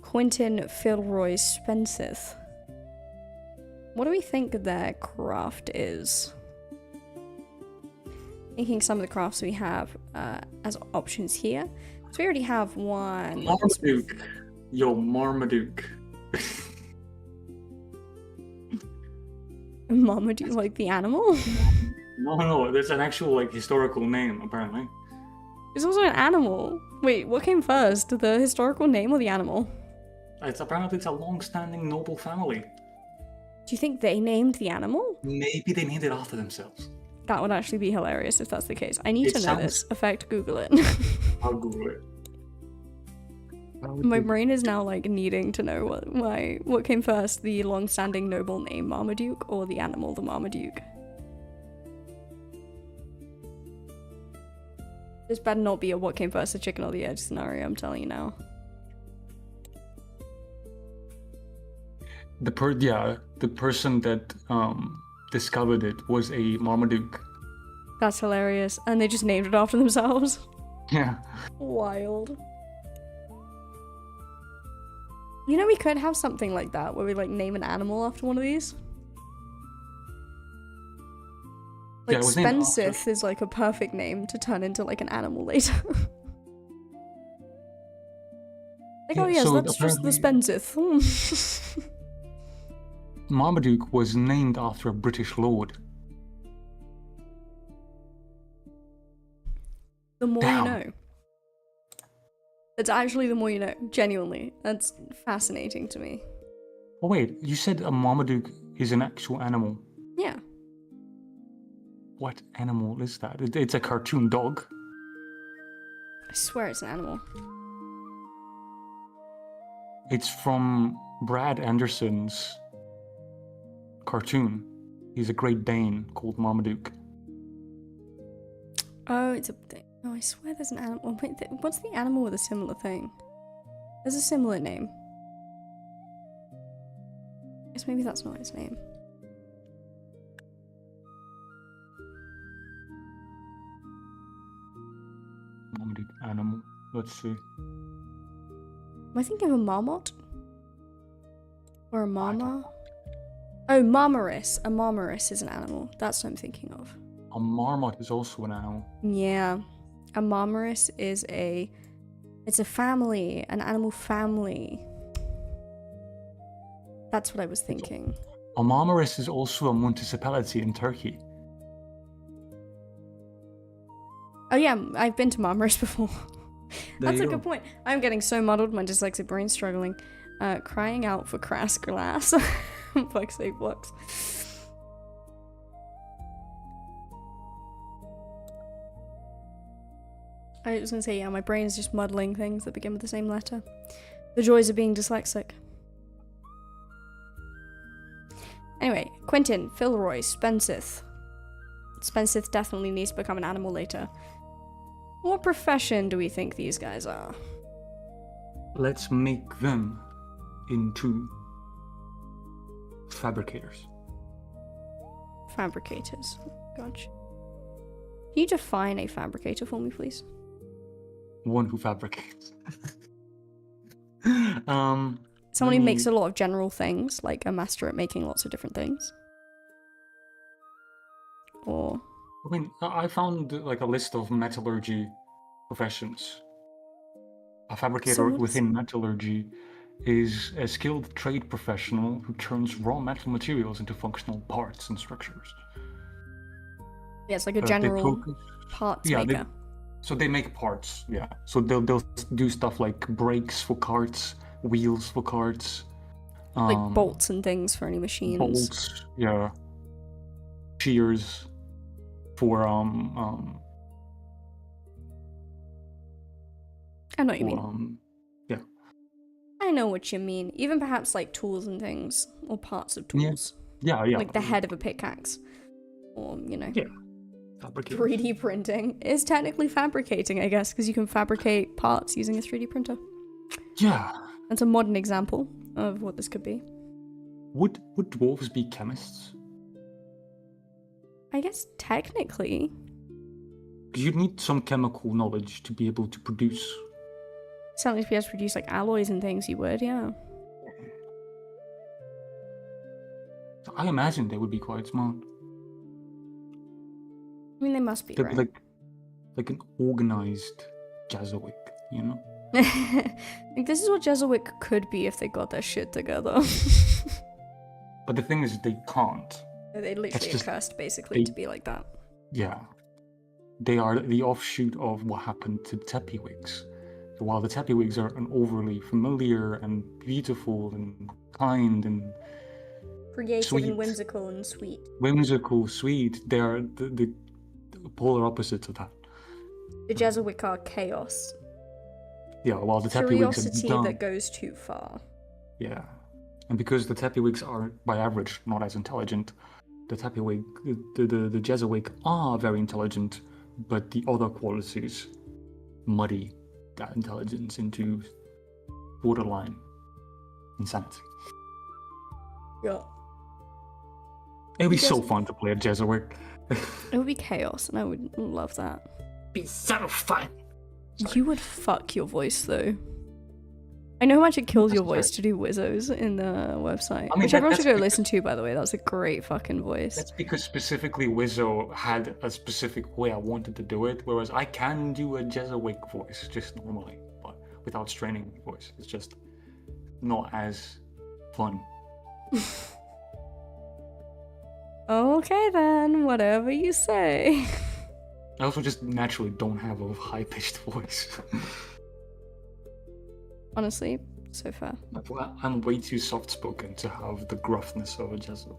Quentin Philroy Spencer. What do we think their craft is? Thinking some of the crafts we have as options here. So we already have one. Marmaduke. Yo, Marmaduke. Marmaduke, like the animal? No, there's an actual like historical name apparently. It's also an animal. Wait, what came first? The historical name or the animal? It's a long-standing noble family. Do you think they named the animal? Maybe they named it after themselves. That would actually be hilarious if that's the case. I need to know this. Effect, Google it. I'll Google it. My brain is now like needing to know what came first, the long-standing noble name Marmaduke or the animal the Marmaduke. This better not be a what came first, the chicken or the egg scenario, I'm telling you now. The person that discovered it was a Marmaduke. That's hilarious. And they just named it after themselves. Yeah. Wild. You know, we could have something like that where we like name an animal after one of these. Like Yeah, it was named Spensith is like a perfect name to turn into like an animal later. Like, Yeah, oh yes, so that's just the Spensith. Marmaduke was named after a British lord. The more Damn. you know. It's actually the more you know. Genuinely. That's fascinating to me. Oh wait, you said a Marmaduke is an actual animal. Yeah. What animal is that? It's a cartoon dog. I swear it's an animal. It's from Brad Anderson's cartoon. He's a Great Dane called Marmaduke. Oh, it's a thing. Oh, I swear there's an animal. Wait, what's the animal with a similar thing? There's a similar name. I guess maybe that's not his name. Marmaduke animal. Let's see. Am I thinking of a marmot? Or a marmar? Oh, marmoris. A marmoris is an animal. That's what I'm thinking of. A marmot is also an animal. Yeah. A marmoris is it's a family, an animal family. That's what I was thinking. A marmoris is also a municipality in Turkey. Oh yeah, I've been to Marmaris before. That's a go. good point. I'm getting so muddled, my dyslexic brain's struggling. Crying out for crass glass. Fuck's sake, Flux. I was gonna say, yeah, my brain is just muddling things that begin with the same letter. The joys of being dyslexic. Anyway, Quentin, Philroy, Spensith. Spensith definitely needs to become an animal later. What profession do we think these guys are? Let's make them into fabricators. Fabricators. Gotcha. Can you define a fabricator for me, please? One who fabricates. Someone who makes a lot of general things, like a master at making lots of different things. Or... I mean, I found like a list of metallurgy professions. A fabricator within metallurgy is a skilled trade professional who turns raw metal materials into functional parts and structures. Yeah, it's like a They general focus. parts Yeah, maker. so they make parts. Yeah, so they'll do stuff like brakes for carts, wheels for carts, Like bolts and things for any machines. bolts. Yeah, shears for I know what you mean. yeah. I know what you mean. Even perhaps like tools and things, or parts of tools. Yeah. Like the head of a pickaxe. Or, Yeah. Fabricating. 3D printing is technically fabricating, I guess, because you can fabricate parts using a 3D printer. Yeah. That's a modern example of what this could be. Would dwarves be chemists? I guess technically. You'd need some chemical knowledge to be able to produce. Certainly if you had to produce like alloys and things, you would, yeah. I imagine they would be quite smart. I mean, they must be, They'd right? be like an organized Jesuit, you know? Like, this is what Jesuit could be if they got their shit together. But the thing is, they can't. They literally are cursed, basically, to be like that. Yeah. They are the offshoot of what happened to the Tepiwigs. So while the Tepiwigs are an overly familiar and beautiful and kind and creative sweet, and whimsical and sweet. Whimsical, sweet, they are the polar opposites of that. The Jesuit are chaos. Yeah, while the Tepiwigs Curiosity are dumb. that goes too far. Yeah. And because the Tepiwigs are, by average, not as intelligent, the Tepiwig, the Jesuit are very intelligent, but the other qualities muddy that intelligence into borderline insanity. Yeah. It'd be so fun to play a Jesuit. It would be chaos, and I would love that. Be so fun. Sorry. You would fuck your voice, though. I know how much it kills your voice to do Wizzos in the website. I mean, which everyone should go because, listen to, by the way. That was a great fucking voice. That's because specifically Wizzo had a specific way I wanted to do it, whereas I can do a Jesuit voice just normally, but without straining the voice. It's just not as fun. Okay then, whatever you say. I also just naturally don't have a high-pitched voice. Honestly, so fair. I'm way too soft-spoken to have the gruffness of a Jesuit.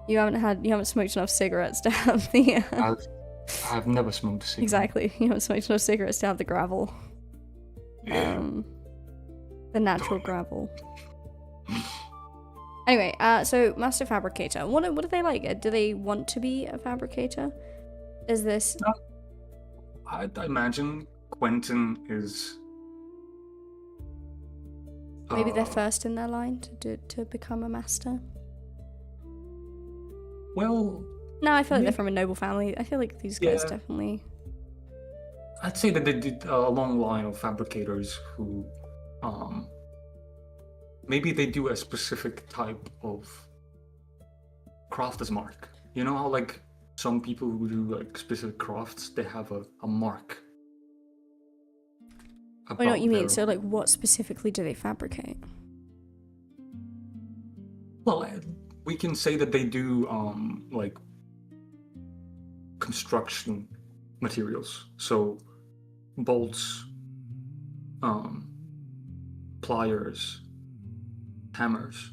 You haven't smoked enough cigarettes to have the... I've never smoked a cigarette. Exactly, you haven't smoked enough cigarettes to have the gravel. Yeah. The natural gravel. Anyway, so Master Fabricator. What are they like? Do they want to be a fabricator? Is this... I imagine Quentin is... Maybe they're first in their line to become a master? Well... No, I feel like they're from a noble family. I feel like these guys definitely... I'd say that they did a long line of fabricators who... maybe they do a specific type of crafter's mark. You know how, like, some people who do, like, specific crafts, they have a mark. I know what you mean. So, like, what specifically do they fabricate? Well, we can say that they do, like, construction materials. So, bolts, pliers, hammers,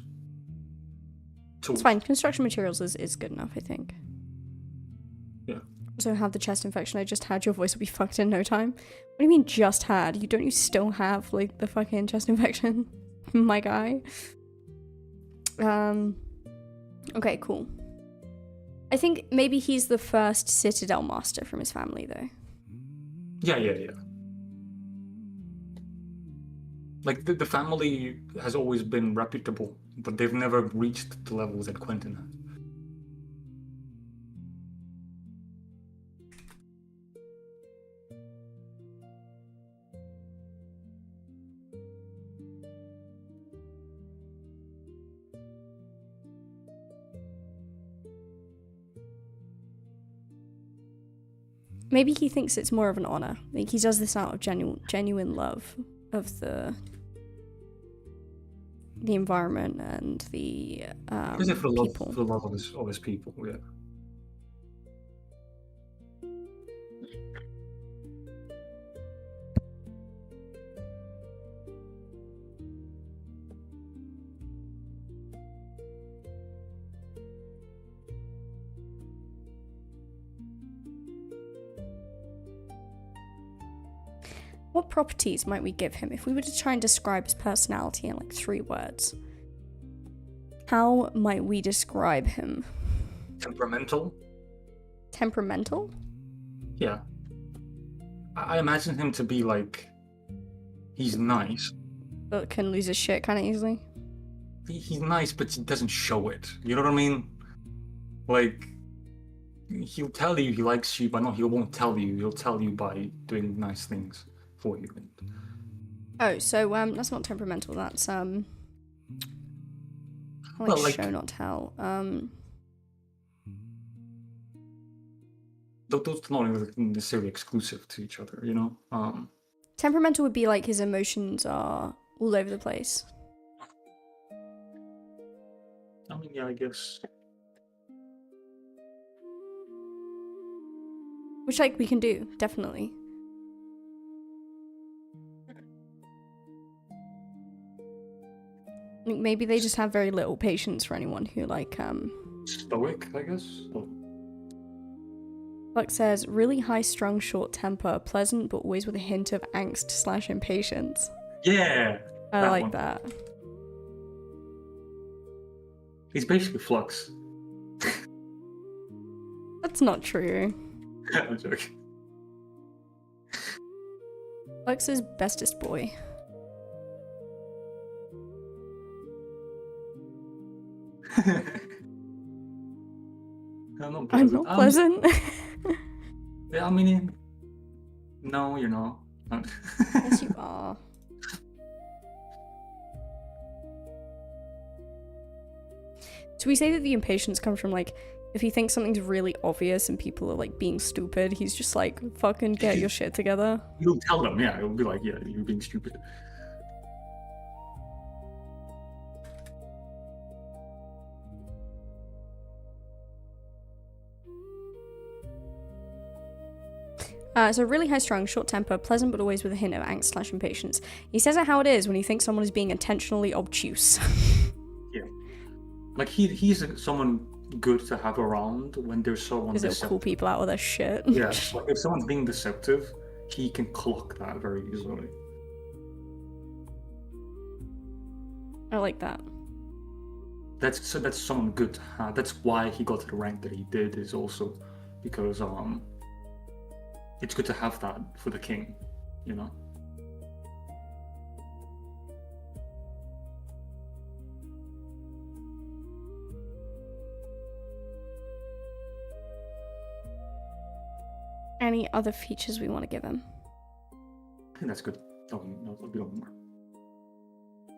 tools. It's fine. Construction materials is good enough, I think. Yeah. Also have the chest infection I just had. Your voice will be fucked in no time. What do you mean just had? You still have, like, the fucking chest infection? My guy. Okay, cool. I think maybe he's the first Citadel master from his family, though. Yeah. Like, the family has always been reputable, but they've never reached the level that Quentin has. Maybe he thinks it's more of an honor. Like, he does this out of genuine love of the environment and the Is it for the people. love of his people? Yeah. What properties might we give him if we were to try and describe his personality in like 3 words? How might we describe him? Temperamental? Temperamental? Yeah. I imagine him to be like, he's nice. But can lose his shit kind of easily. He's nice, but he doesn't show it. You know what I mean? Like, he'll tell you he likes you, but no, he won't tell you. He'll tell you by doing nice things for you. Oh, so that's not temperamental. That's like show not tell. Those are not necessarily exclusive to each other, you know. Temperamental would be like his emotions are all over the place. I mean, yeah, I guess. Which, like, we can do, definitely. Maybe they just have very little patience for anyone who, like, Stoic, I guess? Buck says, really high-strung, short temper, pleasant, but always with a hint of angst/impatience. Yeah! I like that. He's basically Flux. That's not true. I'm joking. Flux is bestest boy. I'm not pleasant. I'm not pleasant. Yeah, I mean, no, you're not. Yes, you are. So we say that the impatience comes from, like, if he thinks something's really obvious and people are, like, being stupid, he's just like, fucking get your shit together. He'll tell them, yeah. He'll be like, yeah, you're being stupid. So really high-strung, short temper, pleasant but always with a hint of angst/impatience. He says it how it is when he thinks someone is being intentionally obtuse. Yeah. Like, he's someone good to have around when there's someone Because it'll call people out of their shit. Yeah, like if someone's being deceptive, he can clock that very easily. I like that. That's someone good to have. That's why he got to the rank that he did, is also because it's good to have that for the king, you know? Any other features we want to give him? I think that's good. Oh, no, a bit more.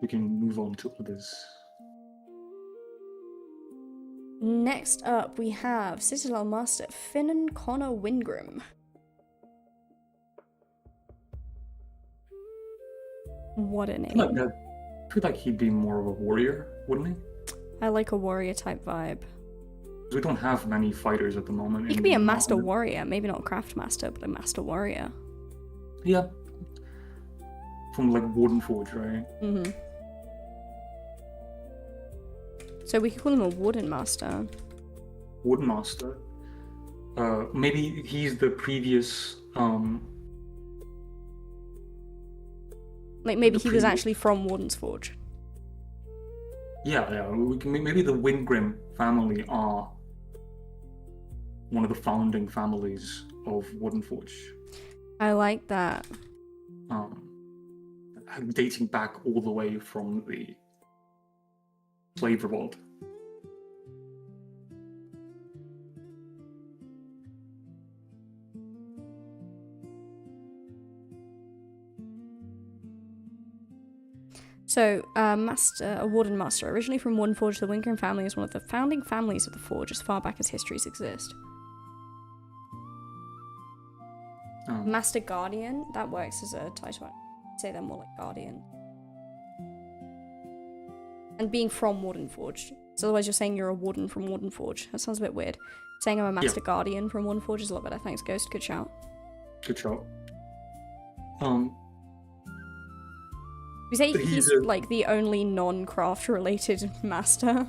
We can move on to others. Next up, we have Citadel Master Finnan Connor Wingrim. What a name. I feel like he'd be more of a warrior, wouldn't he? I like a warrior type vibe. We don't have many fighters at the moment. He could be a master warrior, maybe not a craft master, but a master warrior. Yeah. From like Wardenforge, right? Mm-hmm. So we could call him a warden master. Warden master. Maybe he's the previous like maybe he was actually from Warden's Forge. Yeah. Maybe the Wingrim family are one of the founding families of Wardenforge. I like that. Dating back all the way from the slave revolt. So, a warden master, originally from Warden Forge, the Wingrim family is one of the founding families of the Forge as far back as histories exist. Master Guardian, that works as a title. I'd say they're more like Guardian. And being from Warden Forge. So otherwise you're saying you're a warden from Warden Forge. That sounds a bit weird. Saying I'm a Master Guardian from Warden Forge is a lot better. Thanks, Ghost. Good shout. Good shout. We say he's like the only non-craft related master.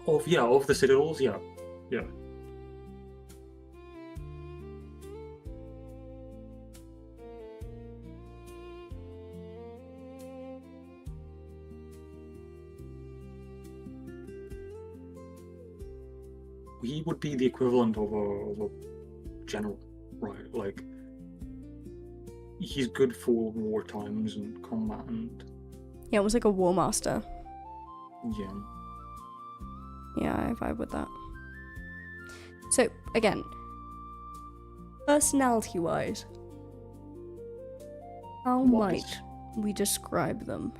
Of the Citadels, yeah. he would be the equivalent of a general, right? Like, he's good for war times and combat and... Yeah, it was like a war master. Yeah. Yeah, I vibe with that. So, again, personality-wise, how might we describe them?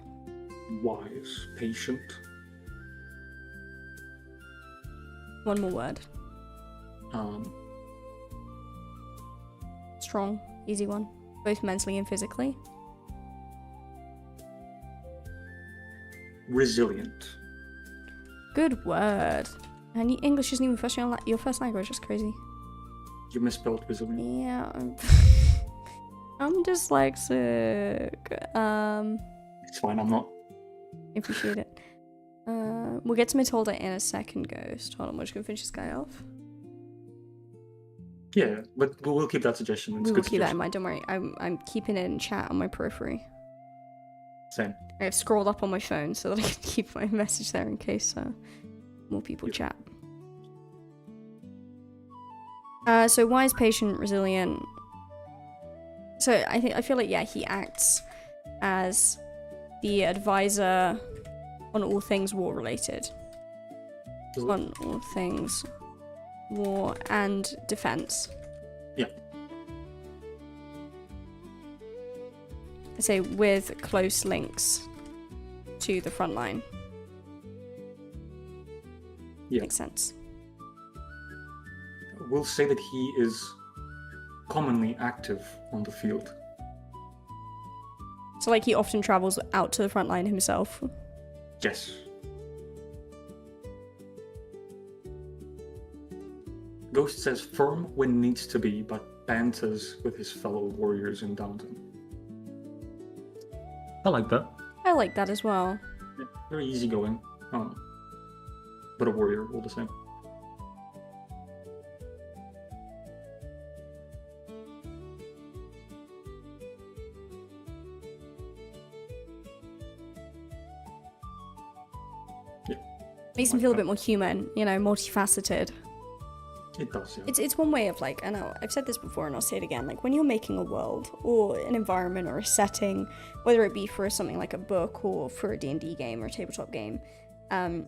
Wise, patient. One more word. Strong, easy one. Both mentally and physically. Resilient. Good word. And English isn't even your first language. That's crazy. You misspelled resilient. Yeah, I'm dyslexic. It's fine, I'm not. Appreciate it. We'll get to Matilda in a second, Ghost. Hold on, we're just gonna finish this guy off. Yeah, but we'll keep that suggestion. It's We will good keep that in suggestion. mind. Don't worry. I'm keeping it in chat on my periphery. Same. I've scrolled up on my phone so that I can keep my message there in case more people chat. So wise, patient, resilient. So I feel like he acts as the advisor on all things war related. On all things war and defense. Yeah. I say with close links to the front line. Yeah. Makes sense. We'll say that he is commonly active on the field. So like he often travels out to the front line himself. Yes. Ghost says firm when needs to be, but banters with his fellow warriors in Downton. I like that. I like that as well. Yeah, very easygoing. But a warrior all the same. Yeah. Makes him feel a bit more human, multifaceted. It does, yeah. It's one way of I know, I've said this before and I'll say it again, when you're making a world or an environment or a setting, whether it be for something like a book or for a D&D game or a tabletop game,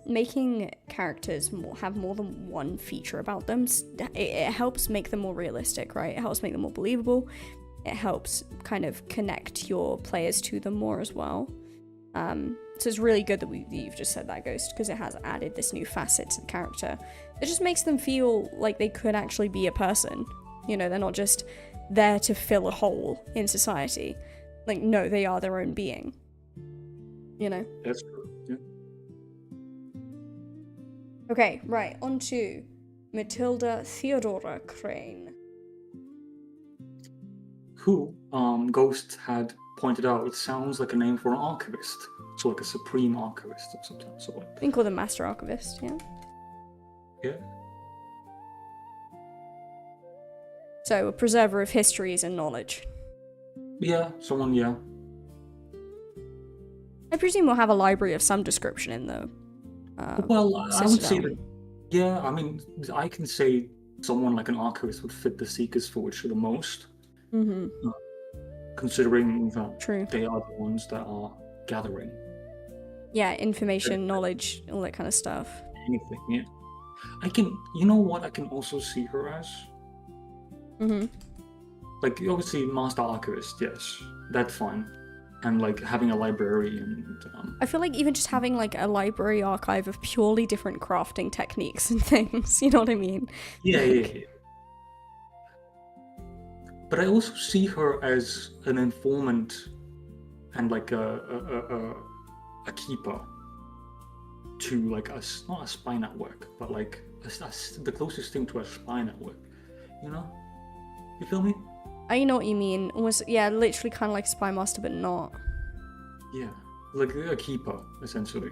making characters have more than one feature about them, it helps make them more realistic, right? It helps make them more believable. It helps kind of connect your players to them more as well. So it's really good that you've just said that, Ghost, because it has added this new facet to the character. It just makes them feel like they could actually be a person. They're not just there to fill a hole in society. No, they are their own being. That's true, yeah. Okay, right, on to Matilda Theodora Crane. Who, Ghost had pointed out, it sounds like a name for an archivist. So like a supreme archivist or something. So I think called the Master Archivist, yeah? Yeah. So, a preserver of histories and knowledge. Yeah, someone, yeah. I presume we'll have a library of some description in the Well, I would say Citadel. that, yeah, I mean, I can say someone like an archivist would fit the Seeker's Forge the most. Mm-hmm. Considering that True. they are the ones that are gathering Yeah, information, knowledge, all that kind of stuff. anything, yeah. You know what I can also see her as? Mm-hmm. Obviously, Master Archivist, yes, that's fine. And, having a library and... I feel like even just having, a library archive of purely different crafting techniques and things, you know what I mean? Yeah. But I also see her as an informant and, a keeper to, not a spy network, but, the closest thing to a spy network, You feel me? I know what you mean. Almost, yeah, literally kind of like Spy Master, but not. Yeah, like a keeper, essentially.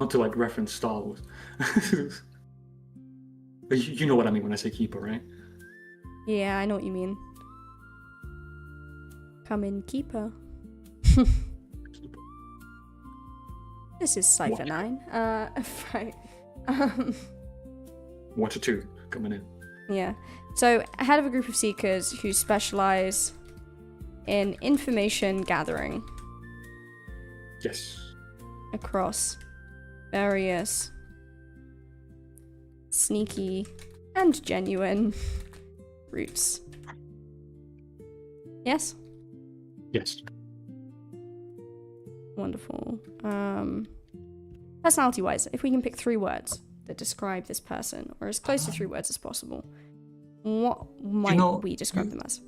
Not to reference Star Wars. But you know what I mean when I say keeper, right? Yeah, I know what you mean. Come in, keeper. Keeper. This is Cypher 9. Right. Watcher 2 coming in. Yeah. So, head of a group of seekers who specialize in information gathering Yes. across various sneaky and genuine routes. Yes? Yes. Wonderful. Personality-wise, if we can pick 3 words that describe this person, or as close to 3 words as possible, what might we describe them as?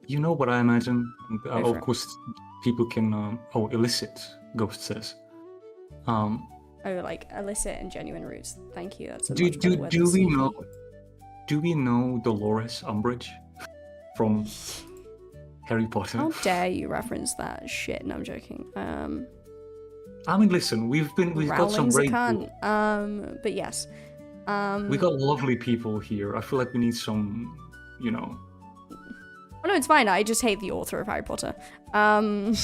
You know what I imagine? Go Of course, people can... illicit, Ghost says. Oh, like illicit and genuine roots. Thank you. That's a Do much better word than we sneaky. know? Do we know Dolores Umbridge from Harry Potter? How dare you reference that shit? No, I'm joking. I mean, listen, we've got some Rowling's a great. cunt. But yes. We got lovely people here. I feel like we need some, Oh no, it's fine. I just hate the author of Harry Potter. With a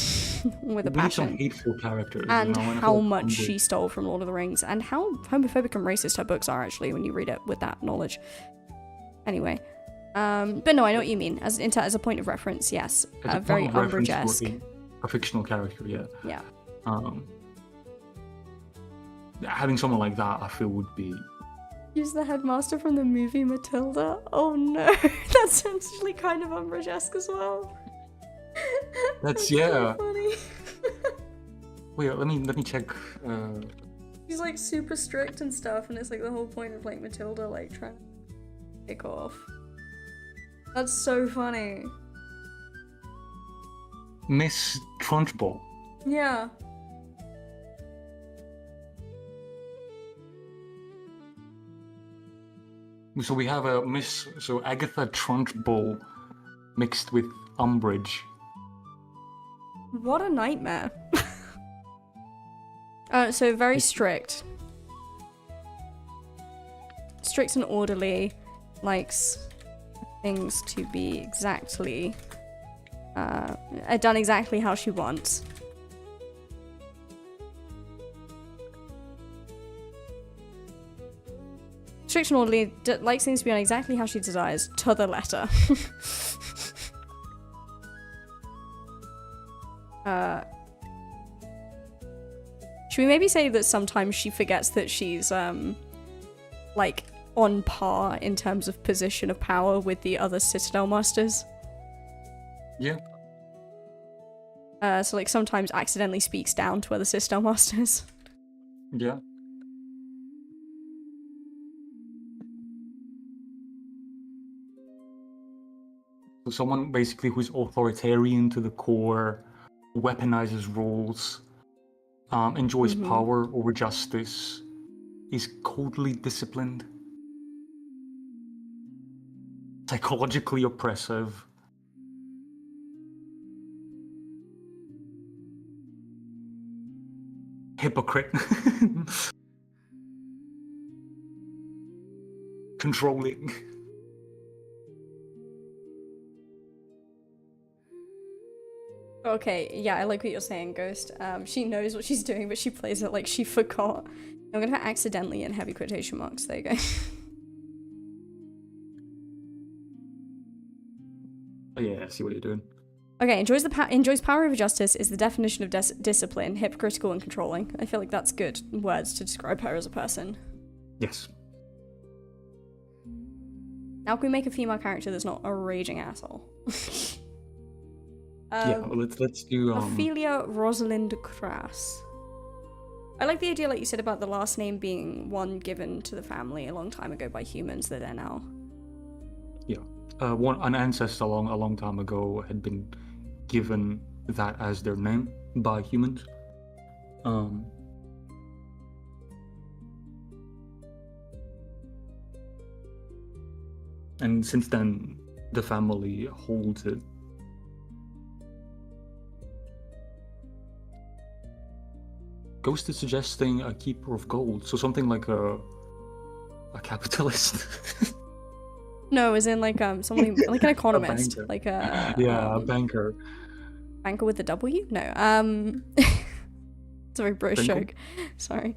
we need some passion. hateful characters. And I how feel like much Umbridge- she stole from Lord of the Rings, and how homophobic and racist her books are actually when you read it with that knowledge. Anyway, but no, I know what you mean. As a point of reference, yes, As a very point of reference Umbridge-esque. for a fictional character, yeah. Yeah. Having someone like that, I feel would be. Use the headmaster from the movie Matilda. Oh no, that's actually kind of Umbridge-esque as well. That's So yeah. funny. Wait, let me check. She's like super strict and stuff, and it's like the whole point of like Matilda like trying to kick off. That's so funny. Miss Trunchbull. Yeah. So we have a Miss. So Agatha Trunchbull mixed with Umbridge. What a nightmare. So very strict. Strict and orderly. Likes things to be exactly done exactly how she wants. Strict and orderly, likes things to be done exactly how she desires, to the letter. Should we maybe say that sometimes she forgets that she's, like, on par in terms of position of power with the other Citadel Masters? Yeah. So, like, sometimes accidentally speaks down to other Citadel Masters. Yeah. So someone basically who's authoritarian to the core, weaponizes rules, enjoys power over justice, is coldly disciplined, psychologically oppressive. Hypocrite. Controlling. Okay, yeah, I like what you're saying, Ghost. She knows what she's doing, but she plays it like she forgot. I'm gonna put accidentally in heavy quotation marks. There you go. Oh yeah, I see what you're doing. Okay, enjoys power over justice is the definition of discipline, hypocritical and controlling. I feel like that's good words to describe her as a person. Yes. Now can we make a female character that's not a raging asshole? Yeah, let's do Ophelia Rosalind Crass. I like the idea, like you said, about the last name being one given to the family a long time ago by humans that they're now. Yeah. An ancestor a long time ago had been given that as their name by humans. And since then, the family holds it. Ghost is suggesting a keeper of gold, so something like a capitalist. No, as in like someone who, like an economist, banker. like a A banker. banker with a W. No, it's a very British Twinkle? joke. Sorry.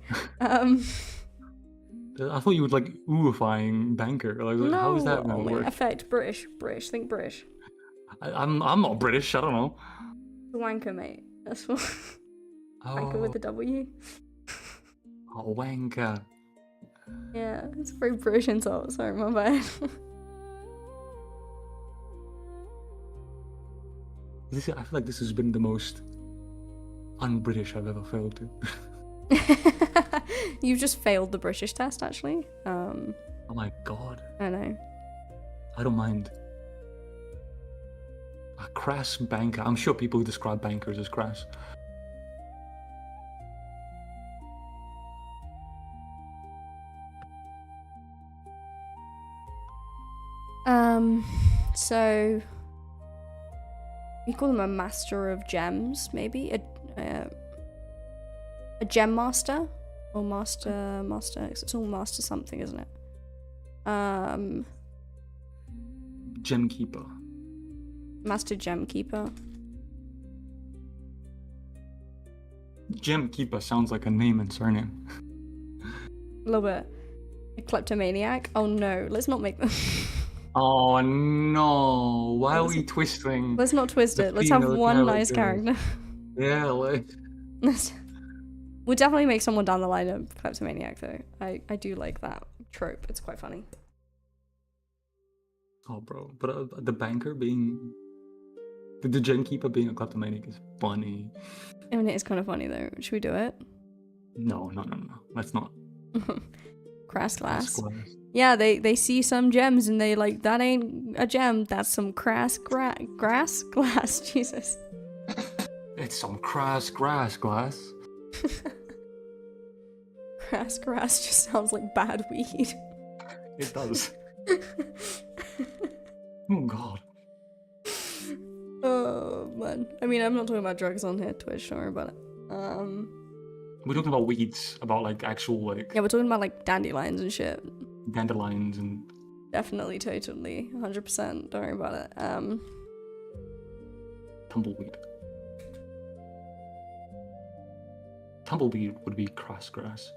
I thought you would like oofying banker. Like, how is that No, gonna work? affect British. Think British. I'm not British. I don't know. Wanker, mate. That's what. Wanker Oh, with a W. wanker. Yeah, it's a very British insult. Sorry, my bad. I feel like this has been the most un-British I've ever failed to. You've just failed the British test, actually. Oh my god. I know. I don't mind. A crass banker. I'm sure people who describe bankers as crass. So you call them a master of gems, maybe a gem master or master. It's all master something, isn't it? Gem keeper. Master gem keeper. Gem keeper sounds like a name and surname. A little bit. A kleptomaniac. Oh no, let's not make them. Oh no! Why are we twisting? Let's not twist it. Let's have one nice character. Yeah, like. We'll definitely make someone down the line a kleptomaniac, though. I do like that trope. It's quite funny. Oh, bro. But the banker being. The gem keeper being a kleptomaniac is funny. I mean, it is kind of funny, though. Should we do it? No. Let's not. Crass glass. Yeah, they see some gems and they like, that ain't a gem. That's some crass grass glass. Jesus. It's some crass grass glass. Crass grass just sounds like bad weed. It does. Oh god. Oh man. I mean, I'm not talking about drugs on here, Twitch, don't worry about it. We're talking about weeds, about like actual like. Yeah, we're talking about like dandelions and shit. Dandelions and. Definitely, totally, 100%. Don't worry about it. Tumbleweed. Tumbleweed would be crass grass.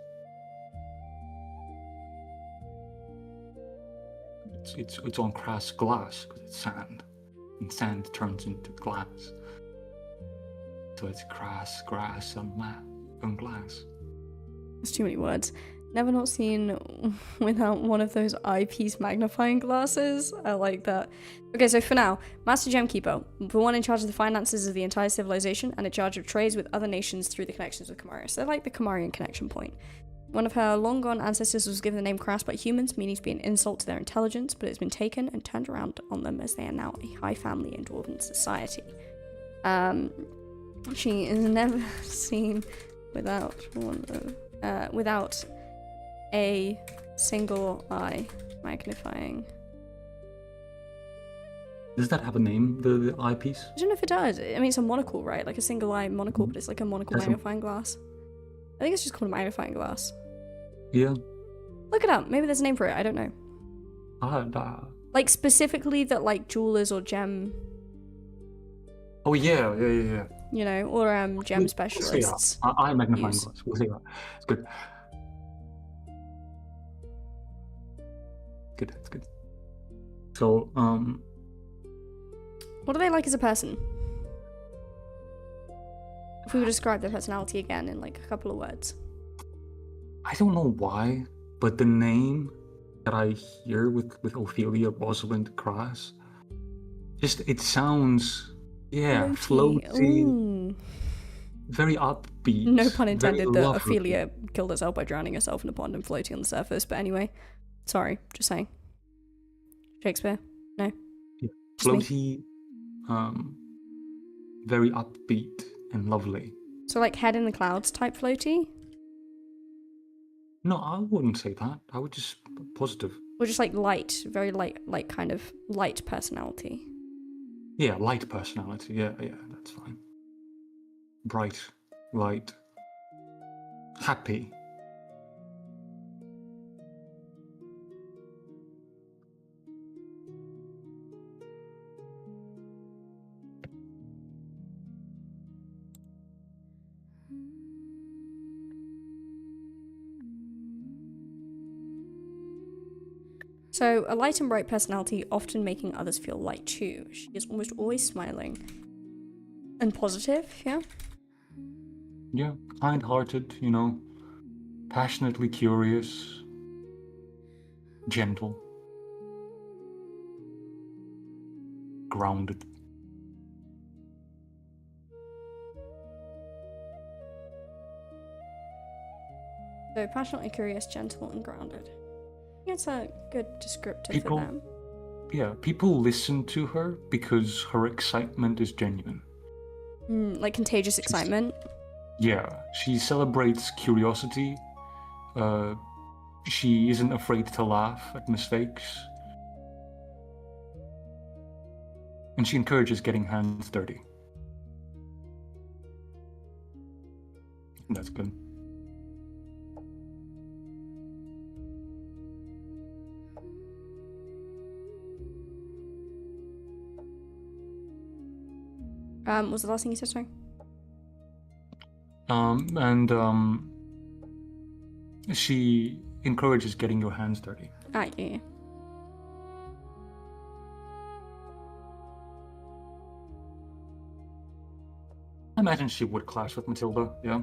It's on crass glass because it's sand, and sand turns into glass. So it's crass grass on glass. There's too many words. Never not seen without one of those eyepiece magnifying glasses. I like that. Okay, so for now, Master Gemkeeper, the one in charge of the finances of the entire civilization and in charge of trades with other nations through the connections with Kamaria. So they're like the Kamarian connection point. One of her long-gone ancestors was given the name Crass by humans, meaning to be an insult to their intelligence, but it's been taken and turned around on them as they are now a high family in Dwarven society. She is never seen without without a single eye magnifying. Does that have a name, the eyepiece? I don't know if it does. I mean, it's a monocle, right? Like a single eye monocle, but it's like a monocle magnifying glass. I think it's just called a magnifying glass. Yeah. Look it up. Maybe there's a name for it. I don't know. Like specifically that like jewelers or gem. Oh yeah. You know, or gem specialists. Eye magnifying glass. We'll see that. It's good. Good. It's good. So what do they like as a person? If we would describe their personality again in like a couple of words. I don't know why, but the name that I hear with Ophelia, Rosalind, Crass, just it sounds floaty. Ooh. Very upbeat. No pun intended that lovely. Ophelia killed herself by drowning herself in a pond and floating on the surface, but anyway. Sorry, just saying. Shakespeare? No. Yeah. Floaty, very upbeat and lovely. So like head in the clouds type floaty? No, I wouldn't say that. I would just positive. Or just like light, very light, like kind of light personality. Yeah, light personality. Yeah, that's fine. Bright, light, happy. So, a light and bright personality, often making others feel light too. She is almost always smiling. And positive, yeah? Yeah, kind-hearted, you know, passionately curious, gentle, grounded. So, passionately curious, gentle, and grounded. It's a good descriptor for them. Yeah, people listen to her because her excitement is genuine. Like contagious excitement? Yeah, she celebrates curiosity. She isn't afraid to laugh at mistakes. And she encourages getting hands dirty. That's good. What was the last thing you said, sorry? She encourages getting your hands dirty. Yeah. I imagine she would clash with Matilda, yeah?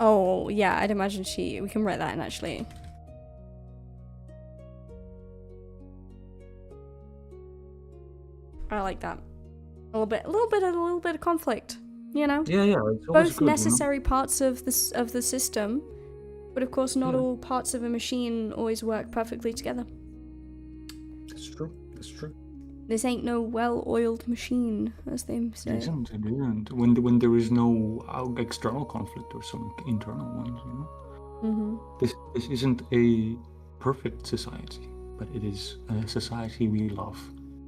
Oh, yeah, I'd imagine we can write that in, actually. I like that. A little bit of conflict, you know? Yeah, it's always both good, necessary you know? parts of the system, but of course not all parts of a machine always work perfectly together. That's true. This ain't no well-oiled machine, as they say. It isn't. When there is no external conflict or some internal ones, you know? Mm-hmm. This isn't a perfect society, but it is a society we love.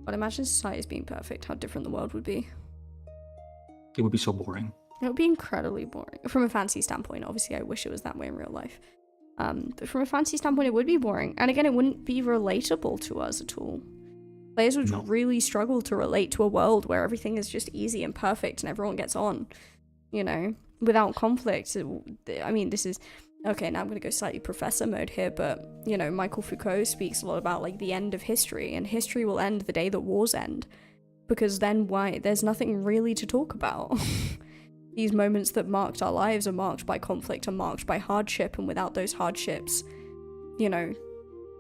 But imagine society as being perfect, how different the world would be. It would be so boring. It would be incredibly boring. From a fantasy standpoint, obviously I wish it was that way in real life. But from a fantasy standpoint, it would be boring. And again, it wouldn't be relatable to us at all. Players would really struggle to relate to a world where everything is just easy and perfect and everyone gets on, you know, without conflict. I mean, this is... Okay, now I'm going to go slightly professor mode here, but, you know, Michael Foucault speaks a lot about, like, the end of history, and history will end the day that wars end. Because then there's nothing really to talk about. These moments that marked our lives are marked by conflict and marked by hardship, and without those hardships, you know,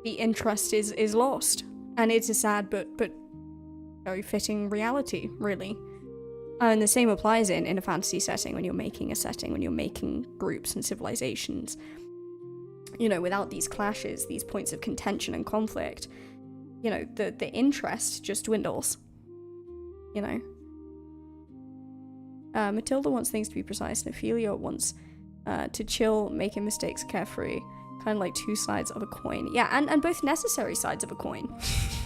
the interest is lost. And it's a sad but very fitting reality, really. And the same applies in a fantasy setting, when you're making a setting, when you're making groups and civilizations. You know, without these clashes, these points of contention and conflict, you know, the interest just dwindles. You know? Matilda wants things to be precise, and Ophelia wants to chill, making mistakes carefree. Kind of like two sides of a coin. Yeah, and both necessary sides of a coin.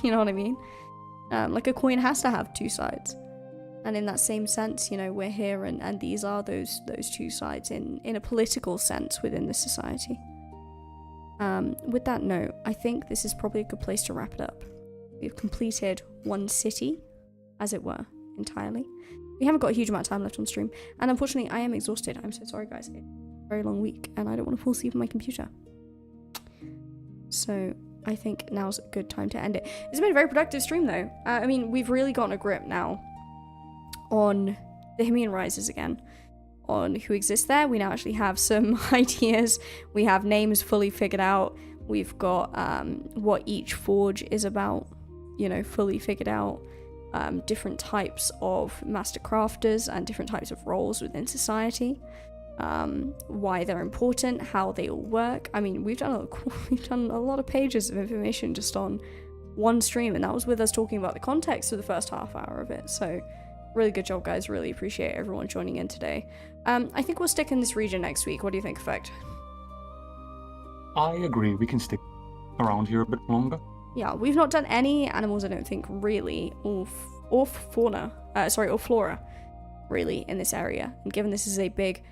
You know what I mean? Like a coin has to have two sides. And in that same sense, you know, we're here and these are those two sides in a political sense within the society. With that note, I think this is probably a good place to wrap it up. We've completed one city, as it were, entirely. We haven't got a huge amount of time left on stream, and unfortunately I am exhausted. I'm so sorry, guys. It's a very long week, and I don't want to fall asleep on my computer. So I think now's a good time to end it. It's been a very productive stream, though. I mean, we've really gotten a grip now on the Himian Rises again, on who exists there. We now actually have some ideas. We have names fully figured out. We've got what each forge is about, you know, fully figured out. Different types of master crafters and different types of roles within society. Why they're important, how they all work. I mean, we've done a lot of pages of information just on one stream, and that was with us talking about the context of the first half hour of it. So really good job, guys. Really appreciate everyone joining in today. I think we'll stick in this region next week. What do you think, Effect? I agree. We can stick around here a bit longer. Yeah, we've not done any animals, I don't think, really, or flora, really, in this area. And given this is a big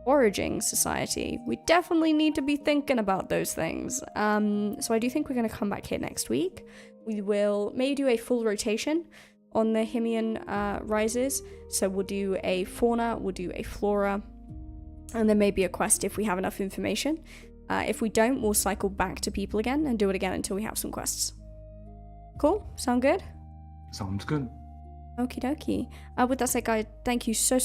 foraging society, we definitely need to be thinking about those things. So I do think we're going to come back here next week. We will maybe do a full rotation on the Himian Rises. So we'll do a fauna, we'll do a flora, and there may be a quest if we have enough information. If we don't, we'll cycle back to people again and do it again until we have some quests. Cool? Sound good? Sounds good. Okie dokie. With that said, guys, thank you so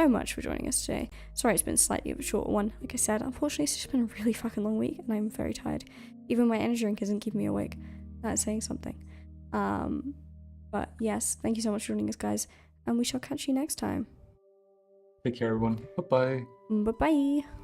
much for joining us today. Sorry it's been slightly of a short one. Like I said, unfortunately, it's just been a really fucking long week, and I'm very tired. Even my energy drink isn't keeping me awake. That's saying something. But yes, thank you so much for joining us, guys, and we shall catch you next time. Take care, everyone. Bye-bye. Bye-bye.